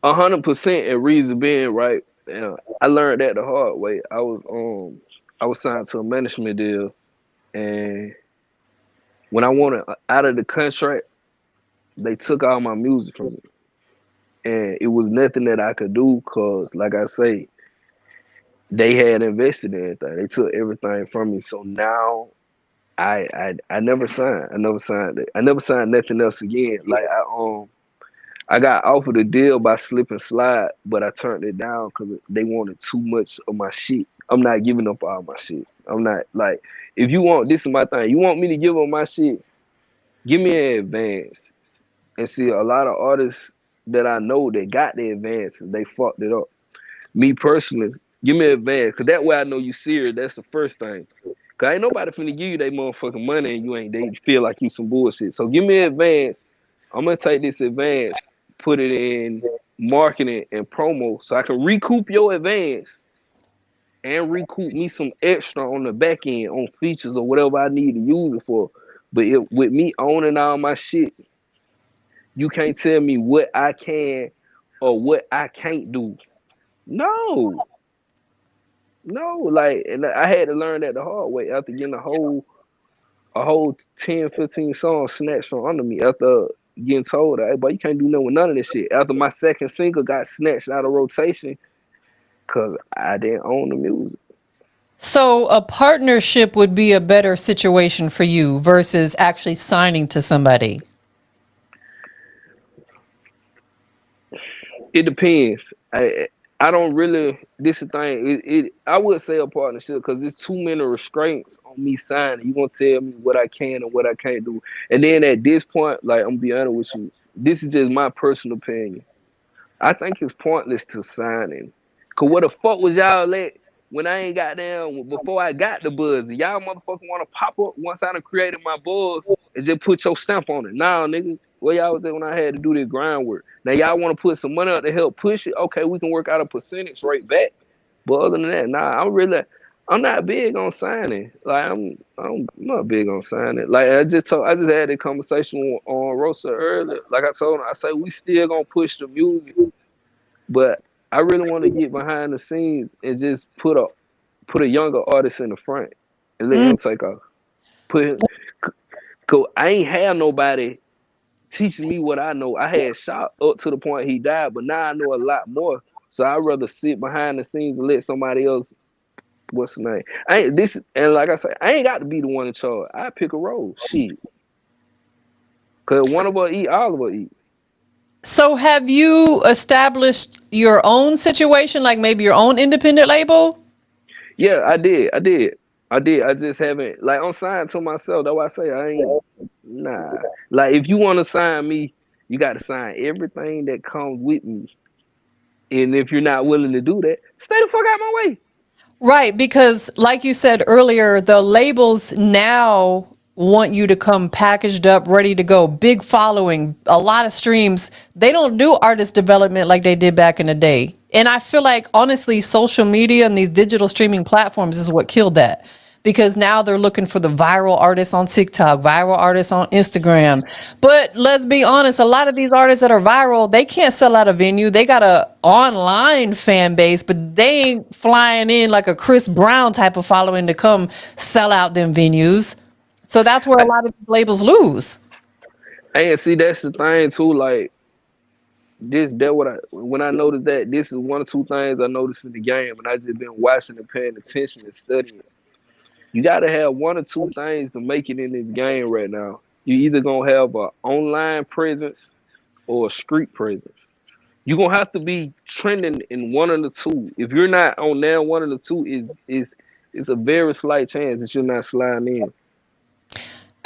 100%. And reason being, right? I learned that the hard way. I was signed to a management deal, and when I wanted out of the contract, they took all my music from me, and it was nothing that I could do because, like I say, they had invested in everything. They took everything from me. So now I never signed. I never signed it. I never signed nothing else again. I got offered a deal by Slip and Slide, but I turned it down because they wanted too much of my shit. I'm not giving up all my shit. I'm not like, if you want, this is my thing. You want me to give up my shit? Give me an advance. And see, a lot of artists that I know that got the advance, they fucked it up. Me personally, give me an advance, cause that way I know you serious. That's the first thing. Cause ain't nobody finna give you that motherfucking money and you ain't, they feel like you some bullshit. So give me an advance. I'm gonna take this advance, put it in marketing and promo so I can recoup your advance and recoup me some extra on the back end on features or whatever I need to use it for. But with me owning all my shit, you can't tell me what I can or what I can't do. No, no, like, and I had to learn that the hard way after getting a whole 10, 15 songs snatched from under me after getting told, "Hey, but you can't do nothing with none of this shit." After my second single got snatched out of rotation because I didn't own the music. So, a partnership would be a better situation for you versus actually signing to somebody. It depends. I don't really. This is the thing. I would say a partnership because there's too many restraints on me signing. You gonna tell me what I can and what I can't do, and then at this point, like, I'm gonna be honest with you, this is just my personal opinion. I think it's pointless to signing. Cause what the fuck was y'all at when I ain't got down before I got the buzz? Y'all motherfucker wanna pop up once I done created my buzz and just put your stamp on it. Nah, nigga. Where y'all was at when I had to do this grind work? Now y'all wanna put some money up to help push it? Okay, we can work out a percentage rate back. But other than that, nah, I'm really. I'm not big on signing. Like I'm not big on signing. Like I just had a conversation on Rosa earlier. Like I told him, I say we still gonna push the music, but I really want to get behind the scenes and just put a younger artist in the front and let Mm. him take off. Put him, cause I ain't had nobody teaching me what I know. I had shot up to the point he died, but now I know a lot more. So I'd rather sit behind the scenes and let somebody else. What's the name? I ain't this and like I said, I ain't got to be the one in charge. I pick a role. Shit. Cause one of us eat, all of us eat. So have you established your own situation, like maybe your own independent label? Yeah, I did. I just haven't like I'm signed to myself. That's why I say I ain't nah. Like if you wanna sign me, you gotta sign everything that comes with me. And if you're not willing to do that, stay the fuck out my way. Right, because like you said earlier, the labels now want you to come packaged up, ready to go, big following, a lot of streams. They don't do artist development like they did back in the day. And I feel like honestly, social media and these digital streaming platforms is what killed that. Because now they're looking for the viral artists on TikTok, viral artists on Instagram. But let's be honest, a lot of these artists that are viral, they can't sell out a venue. They got a online fan base, but they ain't flying in like a Chris Brown type of following to come sell out them venues. So that's where a lot of these labels lose. And see, that's the thing too. Like this, that what I when I noticed that this is one or two things I noticed in the game, and I just been watching and paying attention and studying. You got to have one or two things to make it in this game right now. You either gonna have a online presence or a street presence. You're gonna have to be trending in one of the two. If you're not on there, one of the two is it's a very slight chance that you're not sliding in.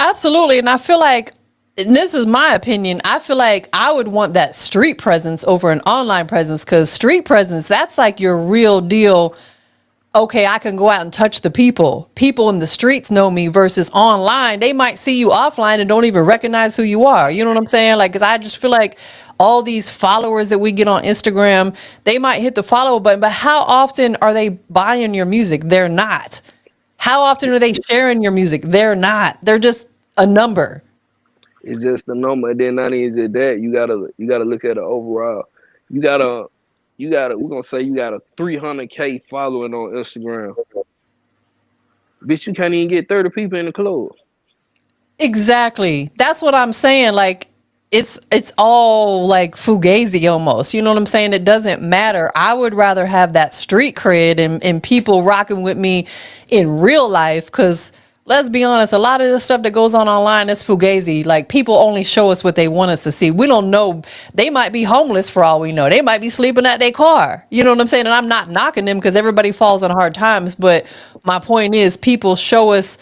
Absolutely. And I feel like, and this is my opinion, I feel like I would want that street presence over an online presence because street presence, that's like your real deal. Okay, I can go out and touch the people. People in the streets know me versus online. They might see you offline and don't even recognize who you are. You know what I'm saying? Like, because I just feel like all these followers that we get on Instagram, they might hit the follow button, but how often are they buying your music? They're not. How often are they sharing your music? They're not. They're just a number. It's just the number. And then not even just that, you gotta look at the overall. You gotta we're gonna say you got a 300K following on Instagram. Bitch, you can't even get 30 people in the club. Exactly. That's what I'm saying. Like it's all like fugazi almost. You know what I'm saying? It doesn't matter. I would rather have that street cred and people rocking with me in real life because let's be honest, a lot of the stuff that goes on online is fugazi. Like people only show us what they want us to see. We don't know. They might be homeless for all we know. They might be sleeping at their car. You know what I'm saying? And I'm not knocking them because everybody falls on hard times. But my point is people show us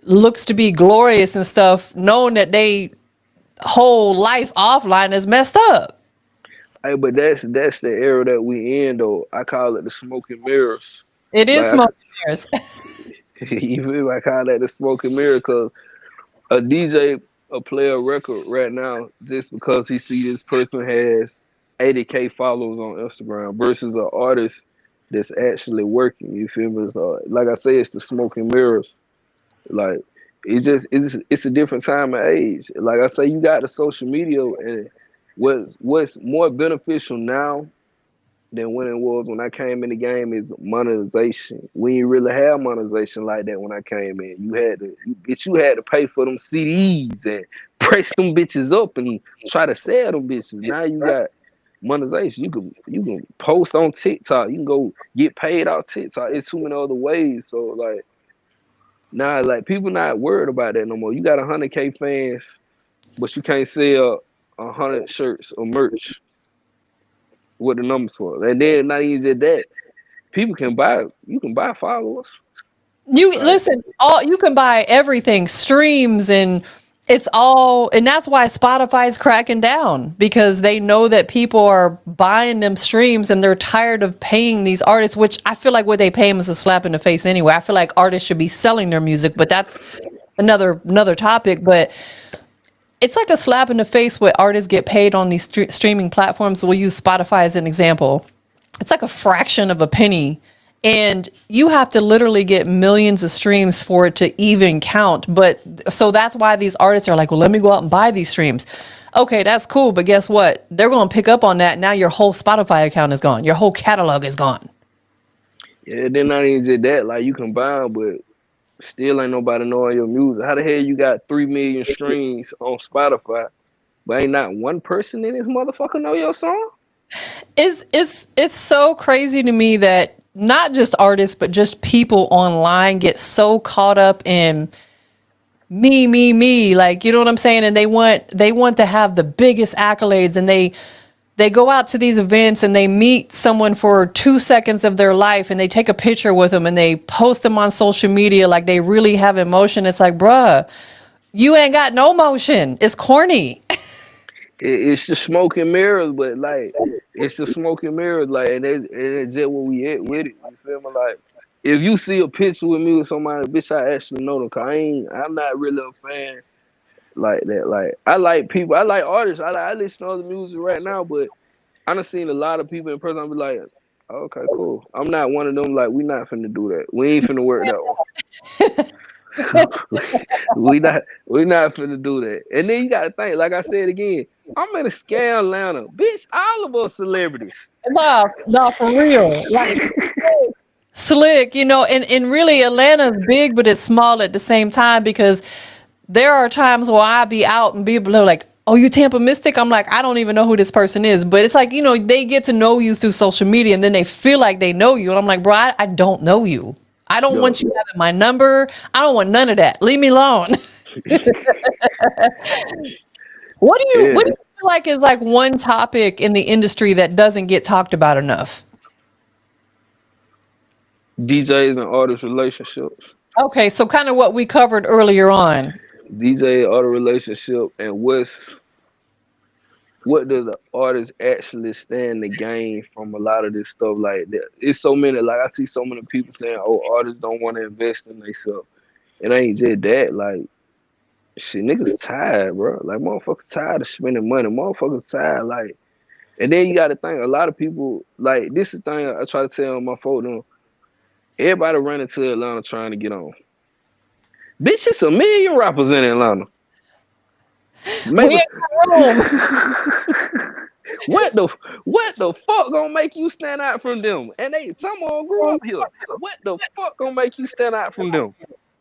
looks to be glorious and stuff, knowing that they whole life offline is messed up. Hey, but that's the era that we in though. I call it the smoke and mirrors. It is Like smoke and mirrors. you feel me? I call that the smoke and mirror because a DJ play a record right now just because he see this person has 80K followers on Instagram versus an artist that's actually working. You feel me? So, like I say, it's the smoke and mirrors. Like it's a different time and age. Like I say, you got the social media and what's more beneficial now than when it was when I came in the game is monetization. We ain't really have monetization like that when I came in. You had to pay for them CDs and press them bitches up and try to sell them bitches. Now you got monetization. You can post on TikTok. You can go get paid off TikTok. It's too many other ways. So like now like people not worried about that no more. You got 100K fans, but you can't sell 100 shirts or merch. What the numbers for? And then not even just that, people can buy. You can buy followers. You Like listen, all you can buy everything, streams and it's all and that's why Spotify's cracking down because they know that people are buying them streams and they're tired of paying these artists, which I feel like what they pay them is a slap in the face anyway. I feel like artists should be selling their music, but that's another topic. But it's like a slap in the face what artists get paid on these streaming platforms. We'll use Spotify as an example. It's like a fraction of a penny. And you have to literally get millions of streams for it to even count. But so that's why these artists are like, well, let me go out and buy these streams. Okay, that's cool. But guess what? They're going to pick up on that. Now your whole Spotify account is gone. Your whole catalog is gone. Yeah, then not even just that. Like you can buy 'em, but still ain't nobody knowing your music. How the hell you got 3 million streams on Spotify, but ain't not one person in this motherfucker know your song? It's so crazy to me that not just artists, but just people online get so caught up in me, like, you know what I'm saying? And they want to have the biggest accolades, and they go out to these events and they meet someone for 2 seconds of their life and they take a picture with them and they post them on social media like they really have emotion. It's like, bruh, you ain't got no motion. It's corny. It's the smoke and mirrors, but like it's the smoke and mirrors, like, and it's just what we at with it. You feel me? Like if you see a picture with me with somebody, bitch, I actually know them. Cause I'm not really a fan like that. Like I like people, I like artists, I listen to other music right now, but I done seen a lot of people in person. I be like, okay, cool. I'm not one of them. Like we not finna do that. We ain't finna work that one. we not finna do that. And then you gotta think, like I said again, I'm in a scale Atlanta. Bitch, all of us celebrities. No, for real. Like slick, and really Atlanta's big, but it's small at the same time because there are times where I be out and people are like, oh, you TampaMystic? I'm like, I don't even know who this person is. But it's like, they get to know you through social media and then they feel like they know you. And I'm like, bro, I don't know you. I don't Yo, want you having my number. I don't want none of that. Leave me alone. What do you yeah. feel like is like one topic in the industry that doesn't get talked about enough? DJs and artist relationships. Okay, so kind of what we covered earlier on. DJ artist relationship and what does the artist actually stand to gain from a lot of this stuff like that? It's so many, like I see so many people saying, oh, artists don't want to invest in themselves. It ain't just that, like shit, niggas tired, bro. Like motherfuckers tired of spending money. Motherfuckers tired, like, and then you got to think a lot of people like this is the thing I try to tell my folk them. Everybody running to Atlanta trying to get on. Bitch, it's a million rappers in Atlanta. We Maybe ain't got room. what the fuck gonna make you stand out from them? And some of them grew up here. What the fuck gonna make you stand out from them?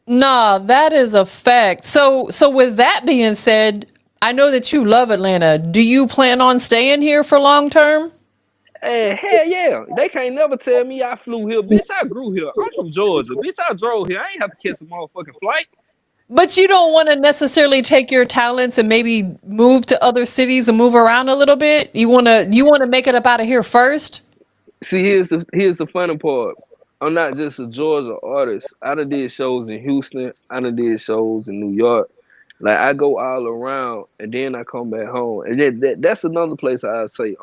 Nah, that is a fact. So with that being said, I know that you love Atlanta. Do you plan on staying here for long term? And hell yeah, they can't never tell me I flew here, bitch. I grew here. I'm from Georgia, bitch. I drove here. I ain't have to catch a motherfucking flight. But you don't want to necessarily take your talents and maybe move to other cities and move around a little bit. You want to make it up out of here first. See, here's the funny part. I'm not just a Georgia artist. I done did shows in Houston. I done did shows in New York. Like I go all around, and then I come back home. And that's another place I say,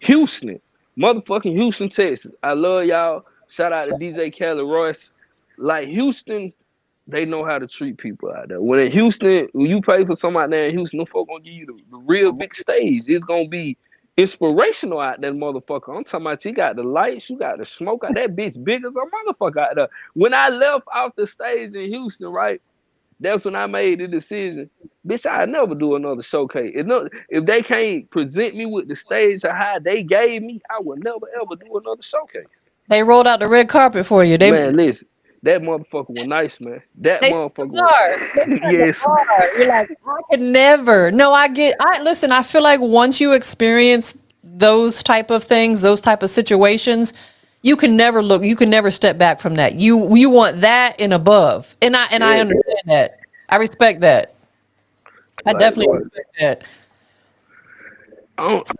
Houston, motherfucking Houston, Texas. I love y'all. Shout out to DJ Kelly Royce. Like Houston, they know how to treat people out there. When in Houston, when you play for somebody there in Houston, them folk gonna give you the real big stage. It's gonna be inspirational out there, motherfucker. I'm talking about you got the lights, you got the smoke out that bitch big as a motherfucker out there. When I left off the stage in Houston, right? That's when I made the decision. Bitch, I never do another showcase. If they can't present me with the stage or how they gave me, I will never ever do another showcase. They rolled out the red carpet for you. They Man, listen, that motherfucker was nice, man. That they motherfucker was are. They yes. are. You're like, I could never. No, I listen, I feel like once you experience those type of things, those type of situations, you can never step back from that. You want that and above. And I Yeah. understand that. I respect that. I Like definitely what? respect that.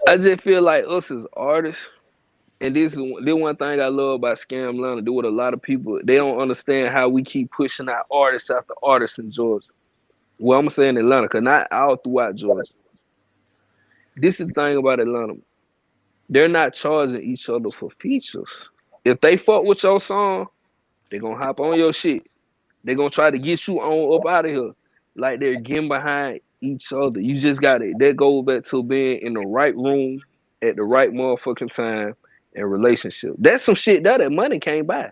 I just feel like us as artists, and this one thing I love about Scam Atlanta, do with a lot of people, they don't understand how we keep pushing out artists after artists in Georgia. Well, I'm saying Atlanta, cause not all throughout Georgia. This is the thing about Atlanta. They're not charging each other for features. If they fuck with your song, they gonna hop on your shit. They gonna try to get you on up out of here. Like they're getting behind each other. You just got it. That goes back to being in the right room at the right motherfucking time and relationship. That's some shit that money can't buy.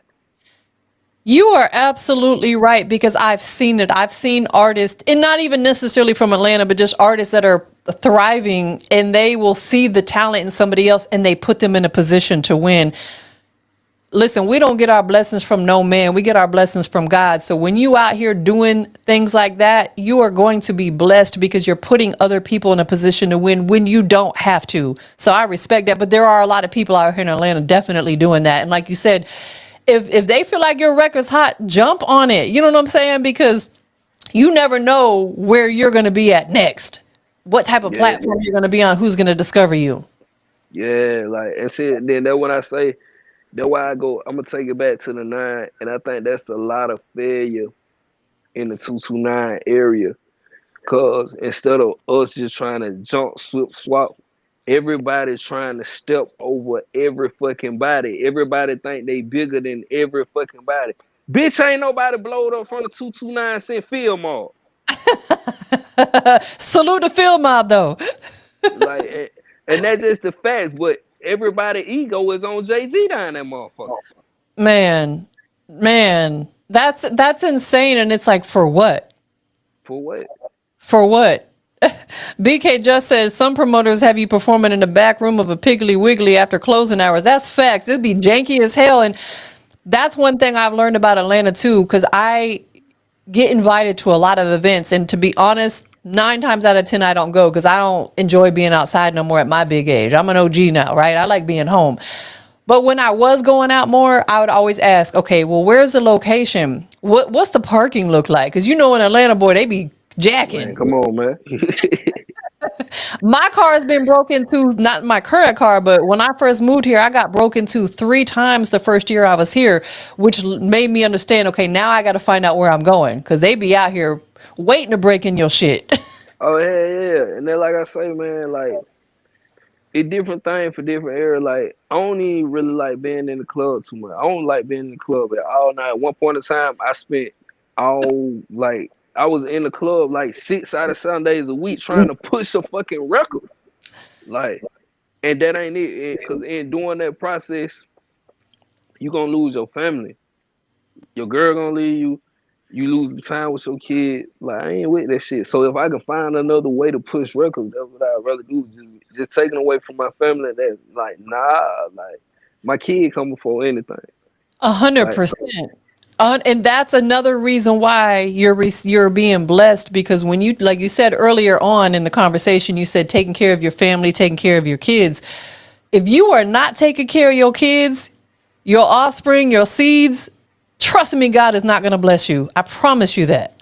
You are absolutely right, because I've seen it. I've seen artists, and not even necessarily from Atlanta, but just artists that are thriving, and they will see the talent in somebody else and they put them in a position to win. Listen, we don't get our blessings from no man. We get our blessings from God. So when you out here doing things like that, you are going to be blessed because you're putting other people in a position to win when you don't have to. So I respect that. But there are a lot of people out here in Atlanta definitely doing that. And like you said, if they feel like your record's hot, jump on it. You know what I'm saying? Because you never know where you're going to be at next. What type of platform you're going to be on, who's going to discover you. Yeah, like, and see, then that when I say, that's why I'm gonna take it back to the 9, and I think that's a lot of failure in the 229 area. Cause instead of us just trying to jump, swap, everybody's trying to step over every fucking body. Everybody think they bigger than every fucking body. Bitch, ain't nobody blowed up from the 229 cent field mall. Salute the field mob, though. Like, and that's just the facts. But everybody ego is on Jay-Z down that motherfucker. Man, that's insane. And it's like, for what? For what? For what? BK just says some promoters have you performing in the back room of a Piggly Wiggly after closing hours. That's facts. It'd be janky as hell. And that's one thing I've learned about Atlanta too, because I get invited to a lot of events. And to be honest, 9 times out of 10, I don't go because I don't enjoy being outside no more at my big age. I'm an OG now, right? I like being home. But when I was going out more, I would always ask, okay, well, where's the location? What's the parking look like? Because you know in Atlanta, boy, they be jacking. Man, come on, man. My car has been broken into, not my current car, but when I first moved here, I got broken into 3 times the first year I was here, which made me understand, okay, now I got to find out where I'm going because they be out here waiting to break in your shit. Oh, yeah. And then, like I say, man, like, it's different thing for different areas. Like, I don't even really like being in the club too much. I don't like being in the club at all night. At one point in time, I spent I was in the club like 6 out of 7 days a week trying to push a fucking record. Like, and that ain't it. Because in doing that process, you gonna lose your family. Your girl gonna leave you. You lose the time with your kid. Like, I ain't with that shit. So if I can find another way to push records, that's what I'd rather do. Just taking away from my family. That's like, nah, like my kid come before anything. 100%. And that's another reason why you're being blessed, because when you, like you said earlier on in the conversation, you said taking care of your family, taking care of your kids. If you are not taking care of your kids, your offspring, your seeds, trust me, God is not going to bless you. I promise you that.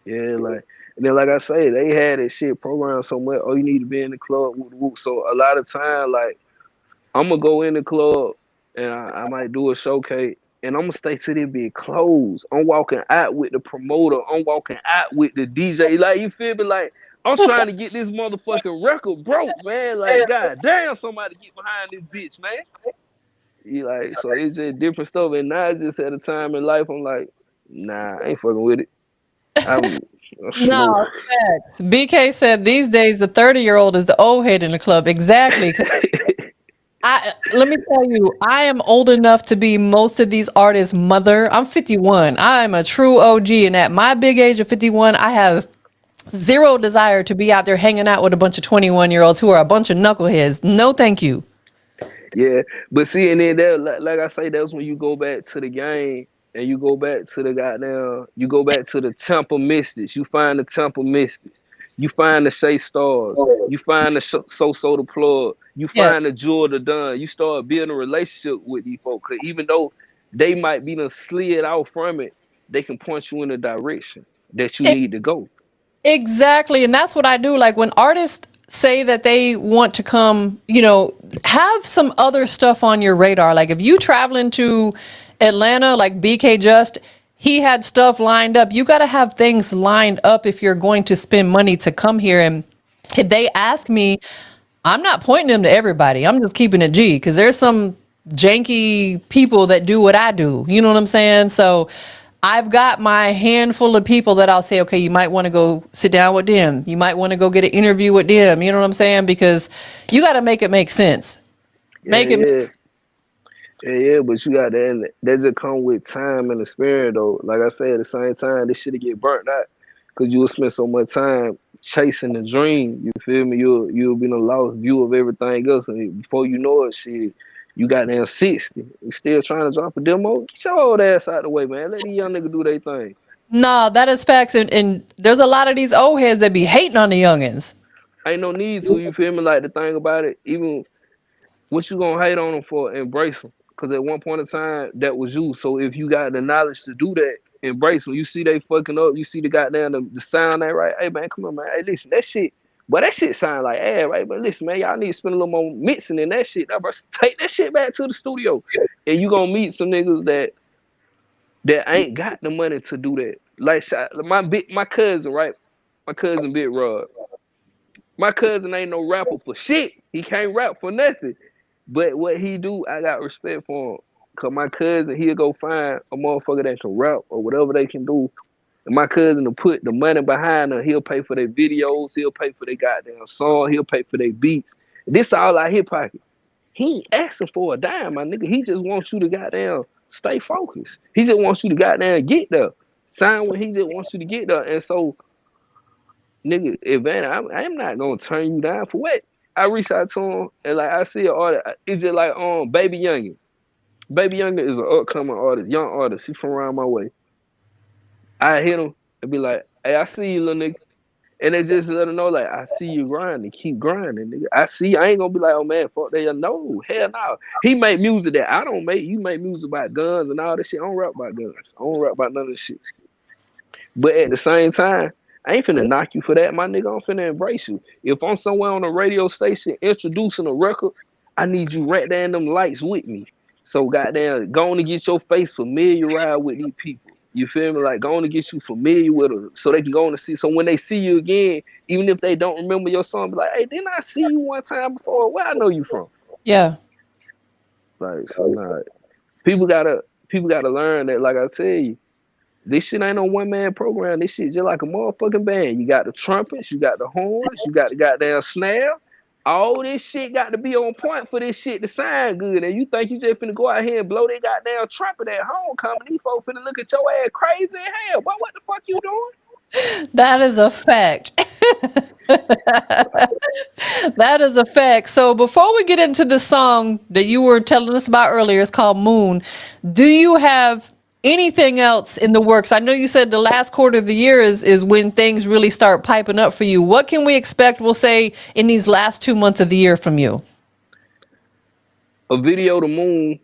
Yeah, like, and then like I say, they had that shit programmed so much. Oh, you need to be in the club. So a lot of time, like, I'm gonna go in the club and I might do a showcase. And I'm gonna stay till they be closed. I'm walking out with the promoter. I'm walking out with the DJ. Like, you feel me? Like, I'm trying to get this motherfucking record broke, man. Like, god damn, somebody get behind this bitch, man. You like, so it's just different stuff. And now it's just at a time in life, I'm like, nah, I ain't fucking with it. I'm No, facts. BK said these days the 30-year-old is the old head in the club. Exactly. Let me tell you, I am old enough to be most of these artists' mother. I'm 51. I'm a true OG. And at my big age of 51, I have zero desire to be out there hanging out with a bunch of 21-year-olds who are a bunch of knuckleheads. No, thank you. Yeah, but see, and then that, like I say, that's when you go back to the game and you go back to the you go back to the TampaMystics. You find the TampaMystics. You find the Shay Stars. You find the So the Plug. You find the Jewel the Dunn. You start building a relationship with these folks. Cause even though they might be done slid out from it, they can point you in the direction that you need to go. Exactly. And that's what I do. Like when artists say that they want to come, have some other stuff on your radar. Like if you traveling to Atlanta, like BK Just, he had stuff lined up. You got to have things lined up if you're going to spend money to come here. And if they ask me, I'm not pointing them to everybody. I'm just keeping it G because there's some janky people that do what I do. You know what I'm saying? So I've got my handful of people that I'll say, okay, you might want to go sit down with them. You might want to go get an interview with them. You know what I'm saying? Because you got to make it make sense. Yeah, but you got that, and that just come with time and experience though. Like I said, at the same time, this shit get burnt out because you will spend so much time chasing the dream. You feel me? You'll be in a lost view of everything else, and before you know it, shit, you got down 60. You still trying to drop a demo? Get your old ass out the way, man. Let these young niggas do their thing. No, that is facts, and there's a lot of these old heads that be hating on the youngins. Ain't no need to. You feel me? Like the thing about it, even what you gonna hate on them for? Embrace them, cause at one point in time that was you. So if you got the knowledge to do that, embrace them. You see they fucking up. You see the goddamn the sound ain't right. Hey man, come on man. Hey listen, that shit. But that shit sound like ass, right? But listen, man, y'all need to spend a little more mixing in that shit. Now, bro, take that shit back to the studio, and you gonna meet some niggas that ain't got the money to do that. Like my cousin, right? My cousin Big Rod. My cousin ain't no rapper for shit. He can't rap for nothing. But what he do, I got respect for him. Cause my cousin, he'll go find a motherfucker that can rap or whatever they can do. And my cousin will put the money behind her. He'll pay for their videos. He'll pay for their goddamn song. He'll pay for their beats. This all out his pocket. He ain't asking for a dime, my nigga. He just wants you to goddamn stay focused. He just wants you to goddamn get there. Sign when he just wants you to get there. And so nigga, Evander, I'm not gonna turn you down for what? I reach out to him and like I see an artist. It's just like Baby Youngin. Baby Youngin is an upcoming artist, young artist. He from around my way. I hit him and be like, "Hey, I see you, little nigga," and they just let him know like, "I see you grinding, keep grinding, nigga. I see. I ain't gonna be like, oh man, fuck that. No, hell no. He make music that I don't make. You make music about guns and all that shit. I don't rap about guns. I don't rap about none of this shit. But at the same time, I ain't finna knock you for that, my nigga. I'm finna embrace you. If I'm somewhere on a radio station introducing a record, I need you right there in them lights with me. So goddamn, go on and get your face familiarized with these people. You feel me? Like go on and get you familiar with them so they can go on and see. So when they see you again, even if they don't remember your song, be like, hey, didn't I see you one time before? Where I know you from? Yeah. Like, so nah. People gotta learn that, like I tell you. This shit ain't no one man program. This shit just like a motherfucking band. You got the trumpets, you got the horns, you got the goddamn snare. All this shit got to be on point for this shit to sound good. And you think you just finna go out here and blow that goddamn trumpet at homecoming? These folks finna look at your ass crazy as hell. But what the fuck you doing? That is a fact. That is a fact. So before we get into the song that you were telling us about earlier, it's called Moon. Do you have anything else in the works? I know you said the last quarter of the year is when things really start piping up for you. What can we expect, we'll say, in these last 2 months of the year from you? A video to Moon,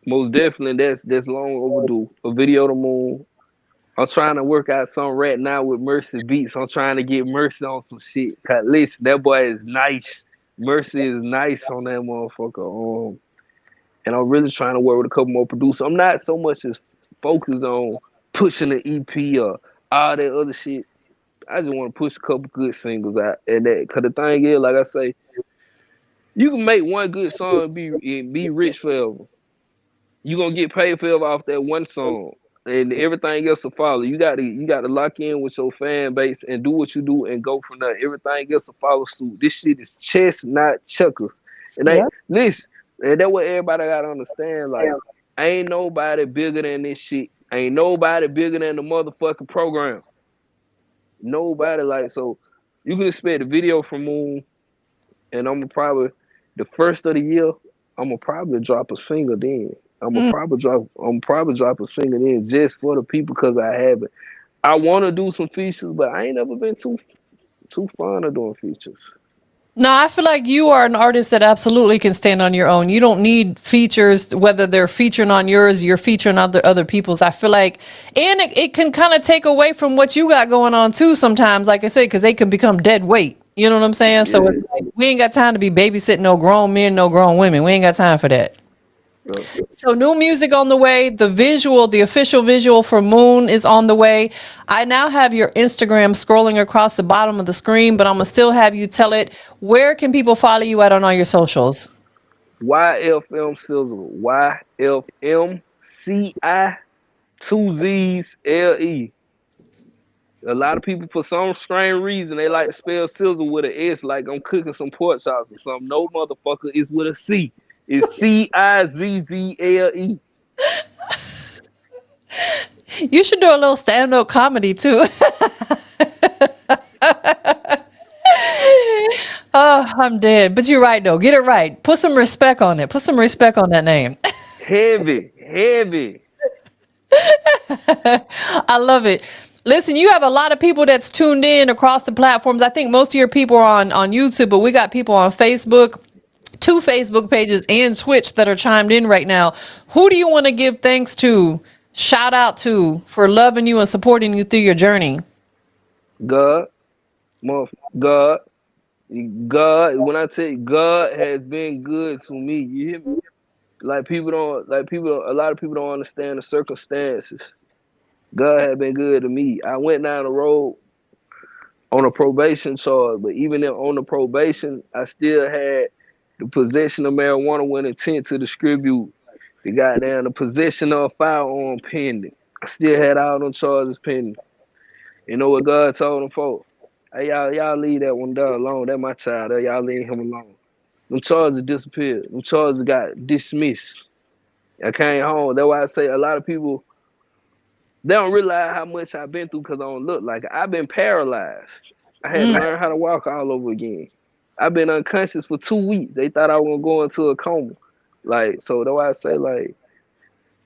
most definitely. That's long overdue. A video to Moon. I'm trying to work out something right now with Mercy Beats. I'm trying to get Mercy on some shit. Cause listen, that boy is nice. Mercy is nice on that motherfucker. And I'm really trying to work with a couple more producers. I'm not so much as focused on pushing the EP or all that other shit. I just want to push a couple good singles out. And that, cause the thing is, like I say, you can make one good song and be rich forever. You gonna get paid forever off that one song, and everything else will follow. You got to lock in with your fan base and do what you do and go from there. Everything else will follow suit. This shit is chess, not checkers. And Yeah. listen, and that's what everybody gotta understand. Like, ain't nobody bigger than this shit. Ain't nobody bigger than the motherfucking program. Nobody like so. You can expect a video from Moon, and I'm probably the first of the year. I'm gonna probably drop a single then. Mm. I'm probably drop a single then just for the people because I have it. I want to do some features, but I ain't never been too fond of doing features. No, I feel like you are an artist that absolutely can stand on your own. You don't need features, whether they're featuring on yours, you're featuring other people's. I feel like, and it can kind of take away from what you got going on too sometimes, like I said, because they can become dead weight. You know what I'm saying? So Yeah. it's like, we ain't got time to be babysitting no grown men, no grown women. We ain't got time for that. Uh, So new music on the way. The official visual for Moon is on the way. I now have your Instagram scrolling across the bottom of the screen, but I'm gonna still have you tell it. Where can people follow you at on all your socials? YFM Cizzle. YFMCI 2ZsLE. A lot of people, for some strange reason, they like to spell sizzle with an S, like I'm cooking some pork chops or something. No, motherfucker, it's with a C. It's Cizzle. You should do a little stand-up comedy too. Oh, I'm dead. But you're right though. Get it right. Put some respect on it. Put some respect on that name. Heavy. I love it. Listen, you have a lot of people that's tuned in across the platforms. I think most of your people are on YouTube, but we got people on Facebook, 2 Facebook pages, and Twitch that are chimed in right now. Who do you want to give thanks to, shout out to, for loving you and supporting you through your journey? God, God, God. When I tell you, God has been good to me. You hear me? A lot of people don't understand the circumstances. God had been good to me. I went down the road on a probation charge, but even on the probation, I still had the possession of marijuana with intent to distribute, the possession of a firearm pending. I still had all them charges pending. You know what God told them for? Hey, y'all leave that one down alone. That's my child. Hey, y'all leave him alone. Them charges disappeared. Them charges got dismissed. I came home. That's why I say a lot of people, they don't realize how much I've been through because I don't look like it. I've been paralyzed. I had to learn how to walk all over again. I've been unconscious for 2 weeks. They thought I was gonna go into a coma. Like, so that's why I say, like,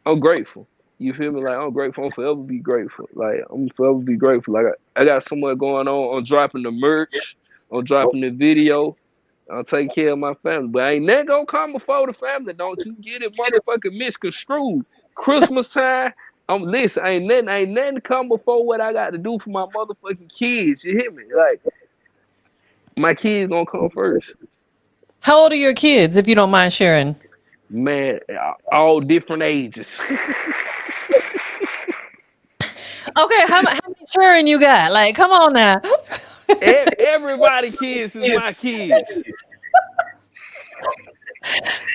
I'm grateful. You feel me? Like, I'm grateful. I'm forever be grateful. Like, I'm forever be grateful. Like, I got so much going on. I'm dropping the merch. I'm dropping the video. I'm taking care of my family. But ain't nothing gonna come before the family. Don't you get it motherfucking misconstrued. Christmas time, listen, ain't nothing to come before what I got to do for my motherfucking kids. You hear me? Like, my kids gonna come first. How old are your kids, if you don't mind sharing? Man, all different ages. Okay, how many children you got? Like, come on now. Everybody kids is my kids.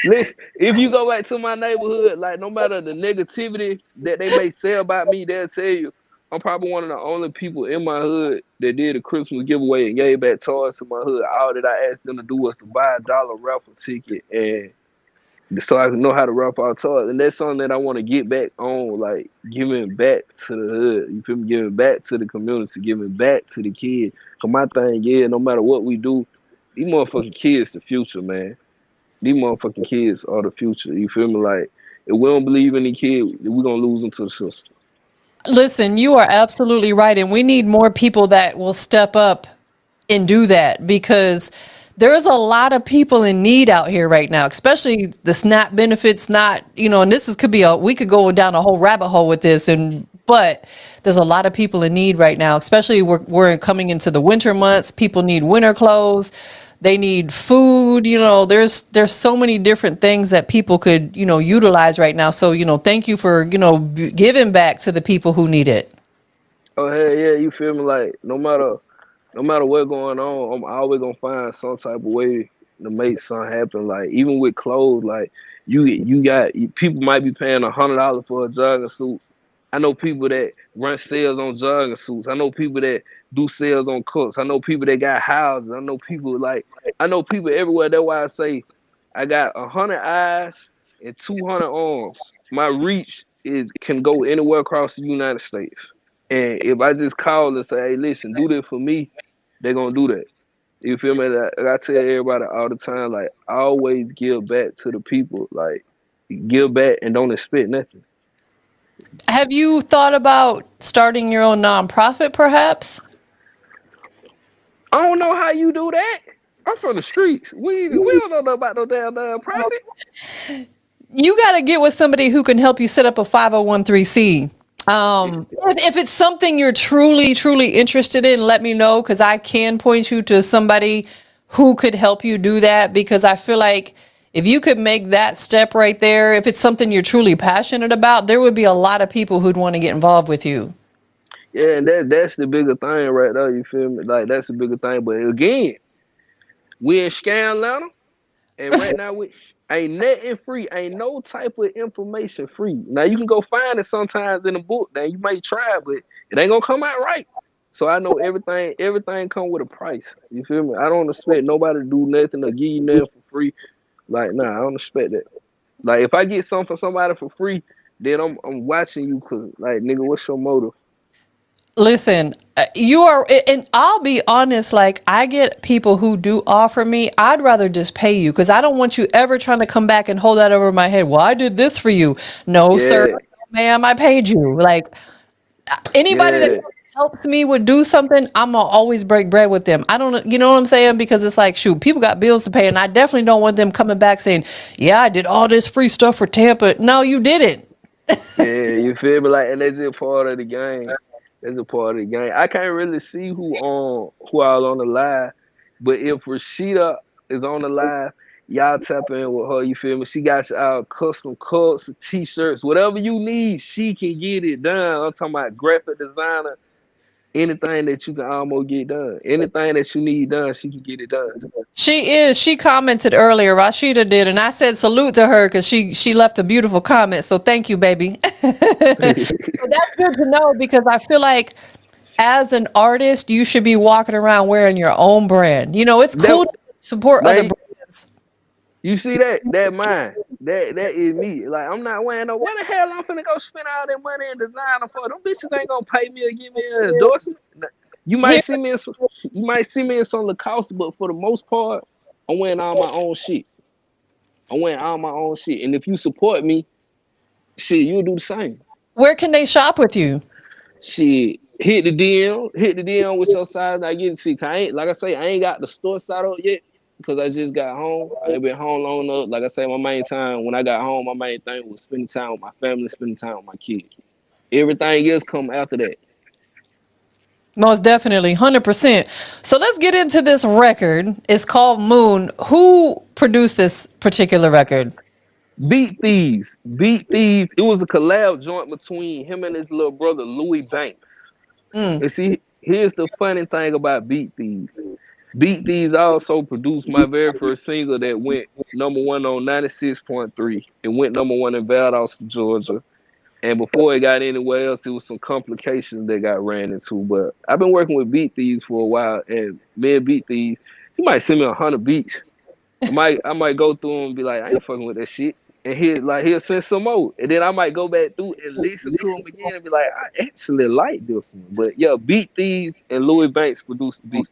If you go back to my neighborhood, like, no matter the negativity that they may say about me, they'll tell you I'm probably one of the only people in my hood that did a Christmas giveaway and gave back toys to my hood. All that I asked them to do was to buy $1 raffle ticket, and so I can know how to raffle out toys. And that's something that I want to get back on, like giving back to the hood. You feel me? Giving back to the community, giving back to the kids. Cause my thing is, no matter what we do, these motherfucking kids the future, man. These motherfucking kids are the future. You feel me? Like, if we don't believe in the kids, we're gonna lose them to the system. Listen, you are absolutely right. And we need more people that will step up and do that, because there's a lot of people in need out here right now, especially the SNAP benefits, not, and we could go down a whole rabbit hole with this, but there's a lot of people in need right now, especially we're coming into the winter months. People need winter clothes. They need food. There's so many different things that people could, utilize right now. So, thank you for, giving back to the people who need it. Oh hell yeah, you feel me? Like, no matter what's going on, I'm always gonna find some type of way to make something happen. Like, even with clothes, like, people might be paying $100 for a jogging suit. I know people that run sales on jogging suits. I know people that do sales on coats. I know people that got houses. I know people everywhere. That's why I say I got 100 eyes and 200 arms. My reach can go anywhere across the United States. And if I just call and say, hey, listen, do this for me, they're gonna do that. You feel me? Like, I tell everybody all the time, like, always give back to the people. Like, give back and don't expect nothing. Have you thought about starting your own nonprofit, perhaps? I don't know how you do that. I'm from the streets. We don't know about no damn profit. You got to get with somebody who can help you set up a 501c. If it's something you're truly, truly interested in, let me know, because I can point you to somebody who could help you do that, because I feel like if you could make that step right there, if it's something you're truly passionate about, there would be a lot of people who'd want to get involved with you. Yeah, and that's the bigger thing right there. You feel me? Like, that's the bigger thing. But again, we in Scam Atlanta, and right now we ain't nothing free. Ain't no type of information free. Now, you can go find it sometimes in a book. Now, you might try, but it ain't gonna come out right. So I know everything come with a price. You feel me? I don't expect nobody to do nothing or give you nothing for free. Like, nah, I don't expect that. Like, if I get something from somebody for free, then I'm watching you, cause like, nigga, what's your motive? Listen, you are, and I'll be honest, like I get people who do offer me, I'd rather just pay you because I don't want you ever trying to come back and hold that over my head. Well, I did this for you. No, sir, Yeah, ma'am, I paid you. Like anybody that yeah, helps me would do something, I'm gonna always break bread with them. I don't, you know what I'm saying? Because it's like, shoot, people got bills to pay, and I definitely don't want them coming back saying, yeah, I did all this free stuff for Tampa. No, you didn't. yeah. You feel me? Like, and that's a part of the game. That's a part of the game. I can't really see who all on the live, but if Rashida is on the live, y'all tap in with her. You feel me? She got y'all custom cups, t-shirts, whatever you need. She can get it done. I'm talking about graphic designer. Anything that you can almost get done. Anything that you need done, she can get it done. She is. She commented earlier. Rashida did, and I said salute to her because she left a beautiful comment. So thank you, baby. But that's good to know because I feel like as an artist, you should be walking around wearing your own brand. You know, it's That cool to support other man, brands. you see that? That mine. That is me. Like, I'm not wearing no. What the hell I'm finna go spend all that money and designer for? Them bitches ain't gonna pay me or give me an endorsement. You Here, might see me in some, you might see me in some Lacoste, but for the most part, I'm wearing all my own shit. I'm wearing all my own shit. And if you support me, shit, you'll do the same. where can they shop with you? Shit, hit the DM with your size. I get to see. 'Cause I ain't, like I say, I ain't got the store set up yet because I just got home. I ain't been home long enough. Like I say, my main time when I got home, my main thing was spending time with my family, spending time with my kids. Everything else come after that. Most definitely, 100%. So let's get into this record. It's called Moon. Who produced this particular record? Beat Thieves. It was a collab joint between him and his little brother Louis Banks. And see, here's the funny thing about Beat Thieves. Beat Thieves also produced my very first single that went #1 on 96.3. It went #1 in Valdosta, Georgia. And before it got anywhere else, it was some complications that got ran into. But I've been working with Beat Thieves for a while, and me and Beat Thieves, he might send me 100 beats. I might go through them and be like, I ain't fucking with that shit. And he'll send some more. And then I might go back through and listen to them again and be like, I actually like this one. But yeah, Beat Thieves and Louis Banks produced the beat.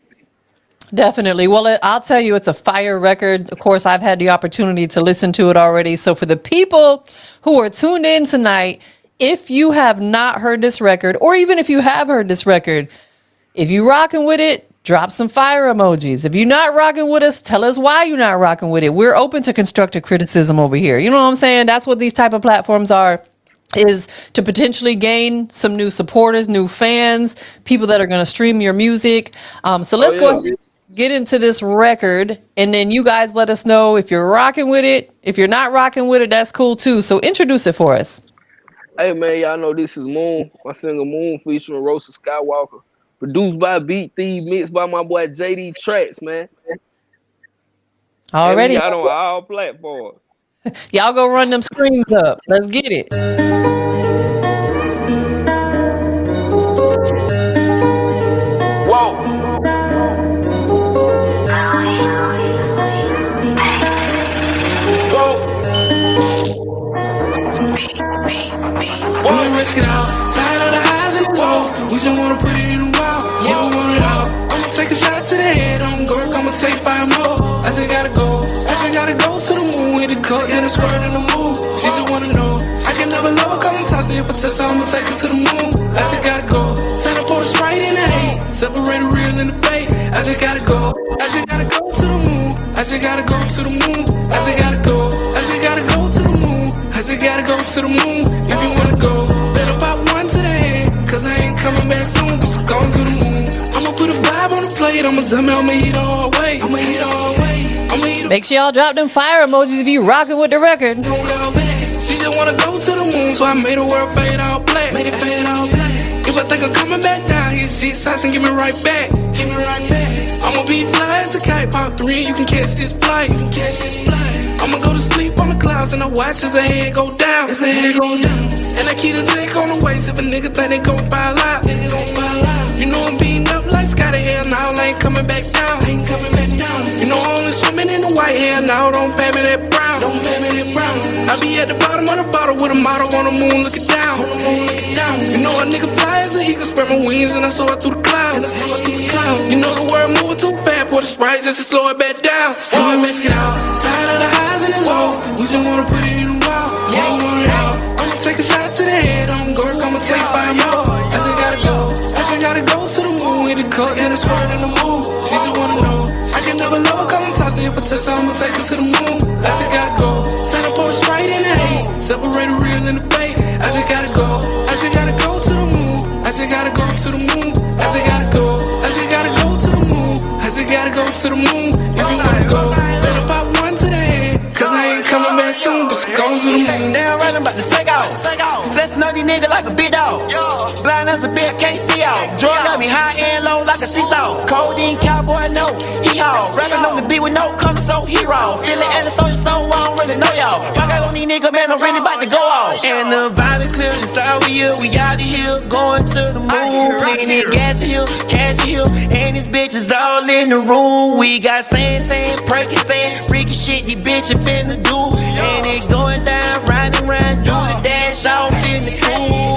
Definitely. Well, I'll tell you, it's a fire record. Of course, I've had the opportunity to listen to it already. So for the people who are tuned in tonight, if you have not heard this record, or even if you have heard this record, if you rocking with it, drop some fire emojis. If you're not rocking with us, tell us why you're not rocking with it. We're open to constructive criticism over here. You know what I'm saying? That's what these type of platforms are, is to potentially gain some new supporters, new fans, people that are going to stream your music. So let's go ahead and get into this record, and then you guys let us know if you're rocking with it. If you're not rocking with it, that's cool too. So introduce it for us. Hey man, y'all know this is Moon, my single Moon featuring Rosa Skywalker. Produced by Beat Thief, mixed by my boy JD Tracks, man. Already. And we out on all platforms. Y'all go run them screens up. Let's get it. Whoa. Wanna risk it all, side of the highs and the wall. We just wanna put it in the wall, yeah, we want it all. I'ma take a shot to the head, I'm going, I'ma take 5 more. I just gotta go to the moon with the cup and the squirt in the moon. She just wanna know, I can never love her, cause I'm toxic. If I touch her, I'ma take her to the moon. I just gotta go, turn up for the Sprite and the hate, separate the real and the fake. I just gotta go to the moon. I just gotta go to the moon. I just gotta go to the moon. I just gotta go to the moon. If you wanna go, better pop one to the head, cause I ain't coming back soon, but I'm going to the moon. I'ma put a vibe on the plate, I'ma hit all way. Make sure y'all drop them fire emojis if you rocking with the record. She just wanna go to the moon, so I made the world fade all black. If I think I'm coming back down here, shit, size and give me right back. I'ma be fly as a kite, pop 3, you can catch this flight. I'ma go to sleep on the clouds and I watch as the head go down. And I keep the tech on the waist if a nigga think they gon' fall out. You know I'm beating up like Scotty, hell now I ain't coming back down. You know I'm only swimming in the water white hair, now don't pay me that brown. Don't pay me that brown. I be at the bottom of the bottle with a motto on the moon looking down. On the moon looking down. You know a nigga fly as a he can spread my wings and I soar through the clouds. And I soar through the clouds. You know the world moving too fast, pour the Sprite just to slow it back down. Slow it back down. Tired of the highs and the lows. We just wanna put it in the wall. Yeah, we want it all. I'ma take a shot to the head. I'm going, I'ma take 5 more. I just gotta go. I just gotta go to the moon with the cup and the squirt in the moon. She just wanna know. I can never love her 'cause I'm tossing. If I touch her, I'ma take her to the moon. I just gotta go. Time to pour the Sprite in the hate. Separate the real and the fake. I just gotta go. I just gotta go to the moon. I just gotta go to the moon. I just gotta go. I just gotta go to the moon. I just gotta go to the moon. If you wanna go, better pop one to the head. 'Cause I ain't coming back soon. Just go to the moon. Damn right, I'm about to take off. Flexing on these niggas like a big dog. Blind as a bitch, can't see out. Drug got me high and low like a seesaw. Codeine cowboy, no, he haul. Rapping on the beat with no coming, so hero. Feeling and the social, so I don't really know y'all. Rock out on these niggas, man, I'm really about to go off. And the vibe is clear, it's all we here. We out of here, going to the moon. Cleaning it, gas here, cash here. And these bitches all in the room. We got sand, Percocet, freaky shit, these bitches finna do. And it going down, riding around, do the dash off in the cool.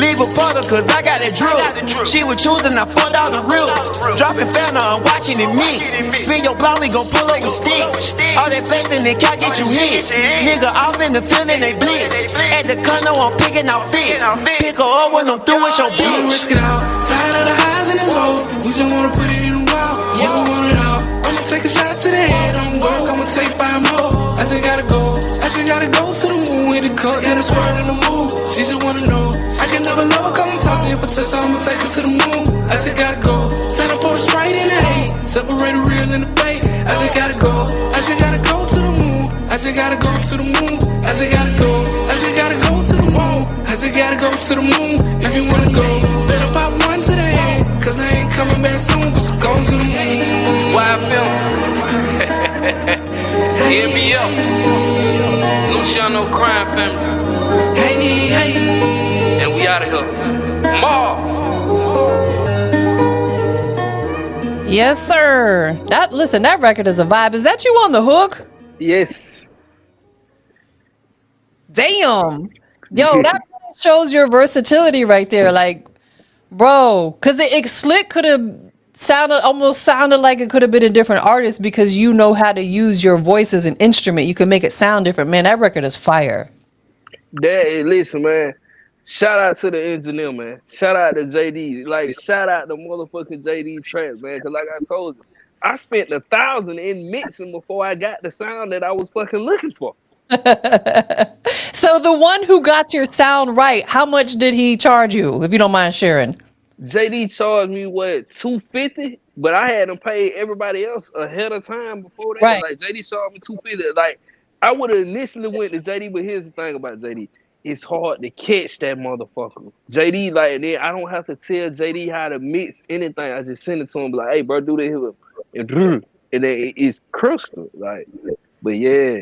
Leave a puddle, 'cause I got that drill. She was choosing, I fucked out the real. Dropping founder, I'm watching it mix. Spin your block, we gon' pull over sticks. All that flexing, they can't get you hit. Nigga off in the field and they blitz. At the condo, I'm picking out fits. Pick her up when I'm through with your Don't bitch. risk it out. Tired of the highs and the lows. We just wanna put it in the wall. Yeah, we want it all. I'ma take a shot to the head. I'm going, I'ma take 5 more. I just gotta go. I just gotta go to the moon with the cup and the squirt in the moon. She just wanna know. I can never love her 'cause I'm tossing. If I touch her, I'ma take her to the moon. I just gotta go. Time to pour the Sprite in the hate. Separate the real and the fake. I just gotta go. I just gotta go to the moon. I just gotta go to the moon. I just gotta go. I just gotta go to the moon. I just gotta go to the moon. If you wanna go, better pop one to the head. 'Cause I ain't coming back soon. Just go to the moon. YFM. NBL. Luciano Crime Family. Hey, hey. And we out of here. Ma! Yes, sir. That record is a vibe. Is that you on the hook? Yes. Damn. Yo, that really shows your versatility right there. Like, bro, because it Slick could have sounded like it could have been a different artist because you know how to use your voice as an instrument. You can make it sound different. Man, that record is fire. Listen, man. Shout out to the engineer, man. Shout out to JD. Like, shout out to motherfucking JD Tracks, man. Because like I told you, I spent $1,000 in mixing before I got the sound that I was fucking looking for. So the one who got your sound right, how much did he charge you, if you don't mind sharing? JD charged me what, $250, but I had him pay everybody else ahead of time before that. Right. Like JD charged me $250. Like I would have initially went to JD, but here's the thing about JD. It's hard to catch that motherfucker. JD, like, then I don't have to tell JD how to mix anything. I just send it to him, be like, hey, bro, do this here. And then it's crystal. Like, but yeah.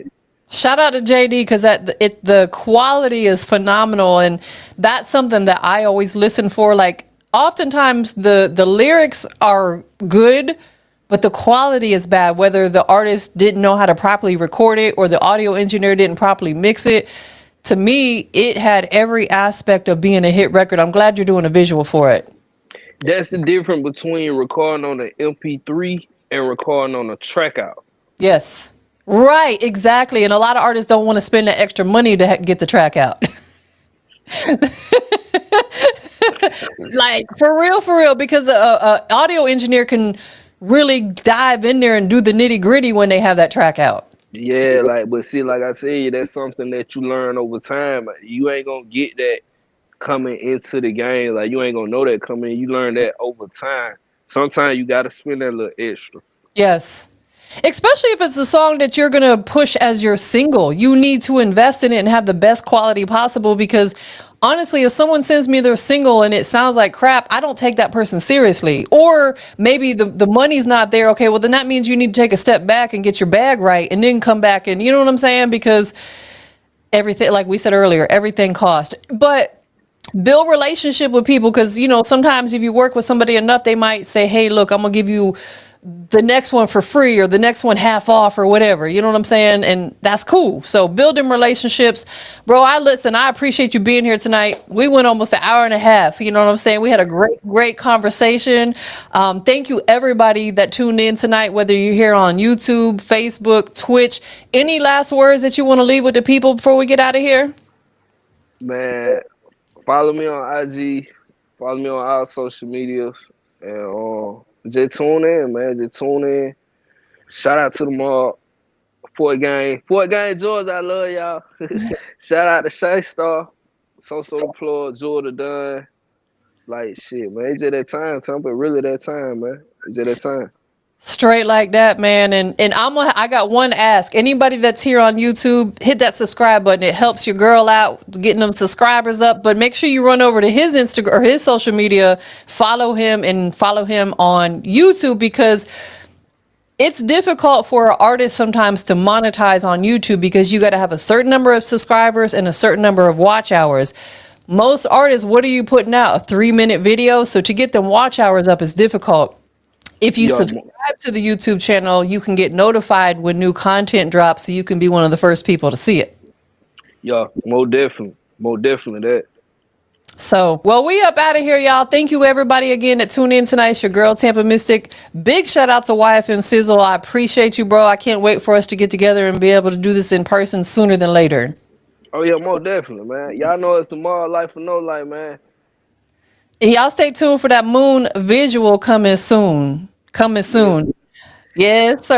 Shout out to JD because the quality is phenomenal, and that's something that I always listen for. Like, oftentimes the lyrics are good, but the quality is bad, whether the artist didn't know how to properly record it or the audio engineer didn't properly mix it. To me, it had every aspect of being a hit record. I'm glad you're doing a visual for it. That's the difference between recording on an MP3 and recording on a track out. Yes. Right, exactly. And a lot of artists don't want to spend the extra money to get the track out. Like, for real, because a audio engineer can really dive in there and do the nitty gritty when they have that track out. Yeah, like, but see, like I said, that's something that you learn over time. You ain't gonna get that coming into the game. Like, you ain't gonna know that coming in. You learn that over time. Sometimes you gotta spend that little extra. Yes. Especially if it's a song that you're going to push as your single. You need to invest in it and have the best quality possible, because honestly, if someone sends me their single and it sounds like crap, I don't take that person seriously. Or maybe the money's not there. Okay, well, then that means you need to take a step back and get your bag right and then come back and, you know what I'm saying? Because everything, like we said earlier, everything costs. But build relationship with people, because, you know, sometimes if you work with somebody enough, they might say, hey, look, I'm going to give you the next one for free or the next one half off or whatever. You know what I'm saying? And that's cool. So building relationships, bro. I appreciate you being here tonight. We went almost an hour and a half. You know what I'm saying? We had a great conversation. Thank you everybody that tuned in tonight, whether you're here on YouTube, Facebook, Twitch. Any last words that you want to leave with the people before we get out of here? Man, follow me on IG, follow me on all social medias, and just tune in, man. Just tune in. Shout out to them all. Fort Gang, Georgia, I love y'all. Shout out to Shay Star, So Deployed, Jordan Dunn. Like shit, man. It's just that time, Tampa. Really that time, man. It's just that time. Straight like that, man. And I got one ask. Anybody that's here on YouTube, hit that subscribe button. It helps your girl out getting them subscribers up. But make sure you run over to his Instagram or his social media, follow him on YouTube, because it's difficult for an artist sometimes to monetize on YouTube because you got to have a certain number of subscribers and a certain number of watch hours. Most artists, what are you putting out? A 3-minute video? So to get them watch hours up is difficult. If you subscribe to the YouTube channel, you can get notified when new content drops, so you can be one of the first people to see it. Yeah, more definitely that. So, well, we up out of here, y'all. Thank you, everybody, again, that tuned in tonight. It's your girl, Mystic. Big shout out to YFM Cizzle. I appreciate you, bro. I can't wait for us to get together and be able to do this in person sooner than later. Oh, yeah, more definitely, man. Y'all know it's tomorrow, life or no life, man. And y'all stay tuned for that moon visual coming soon. Yes, sir.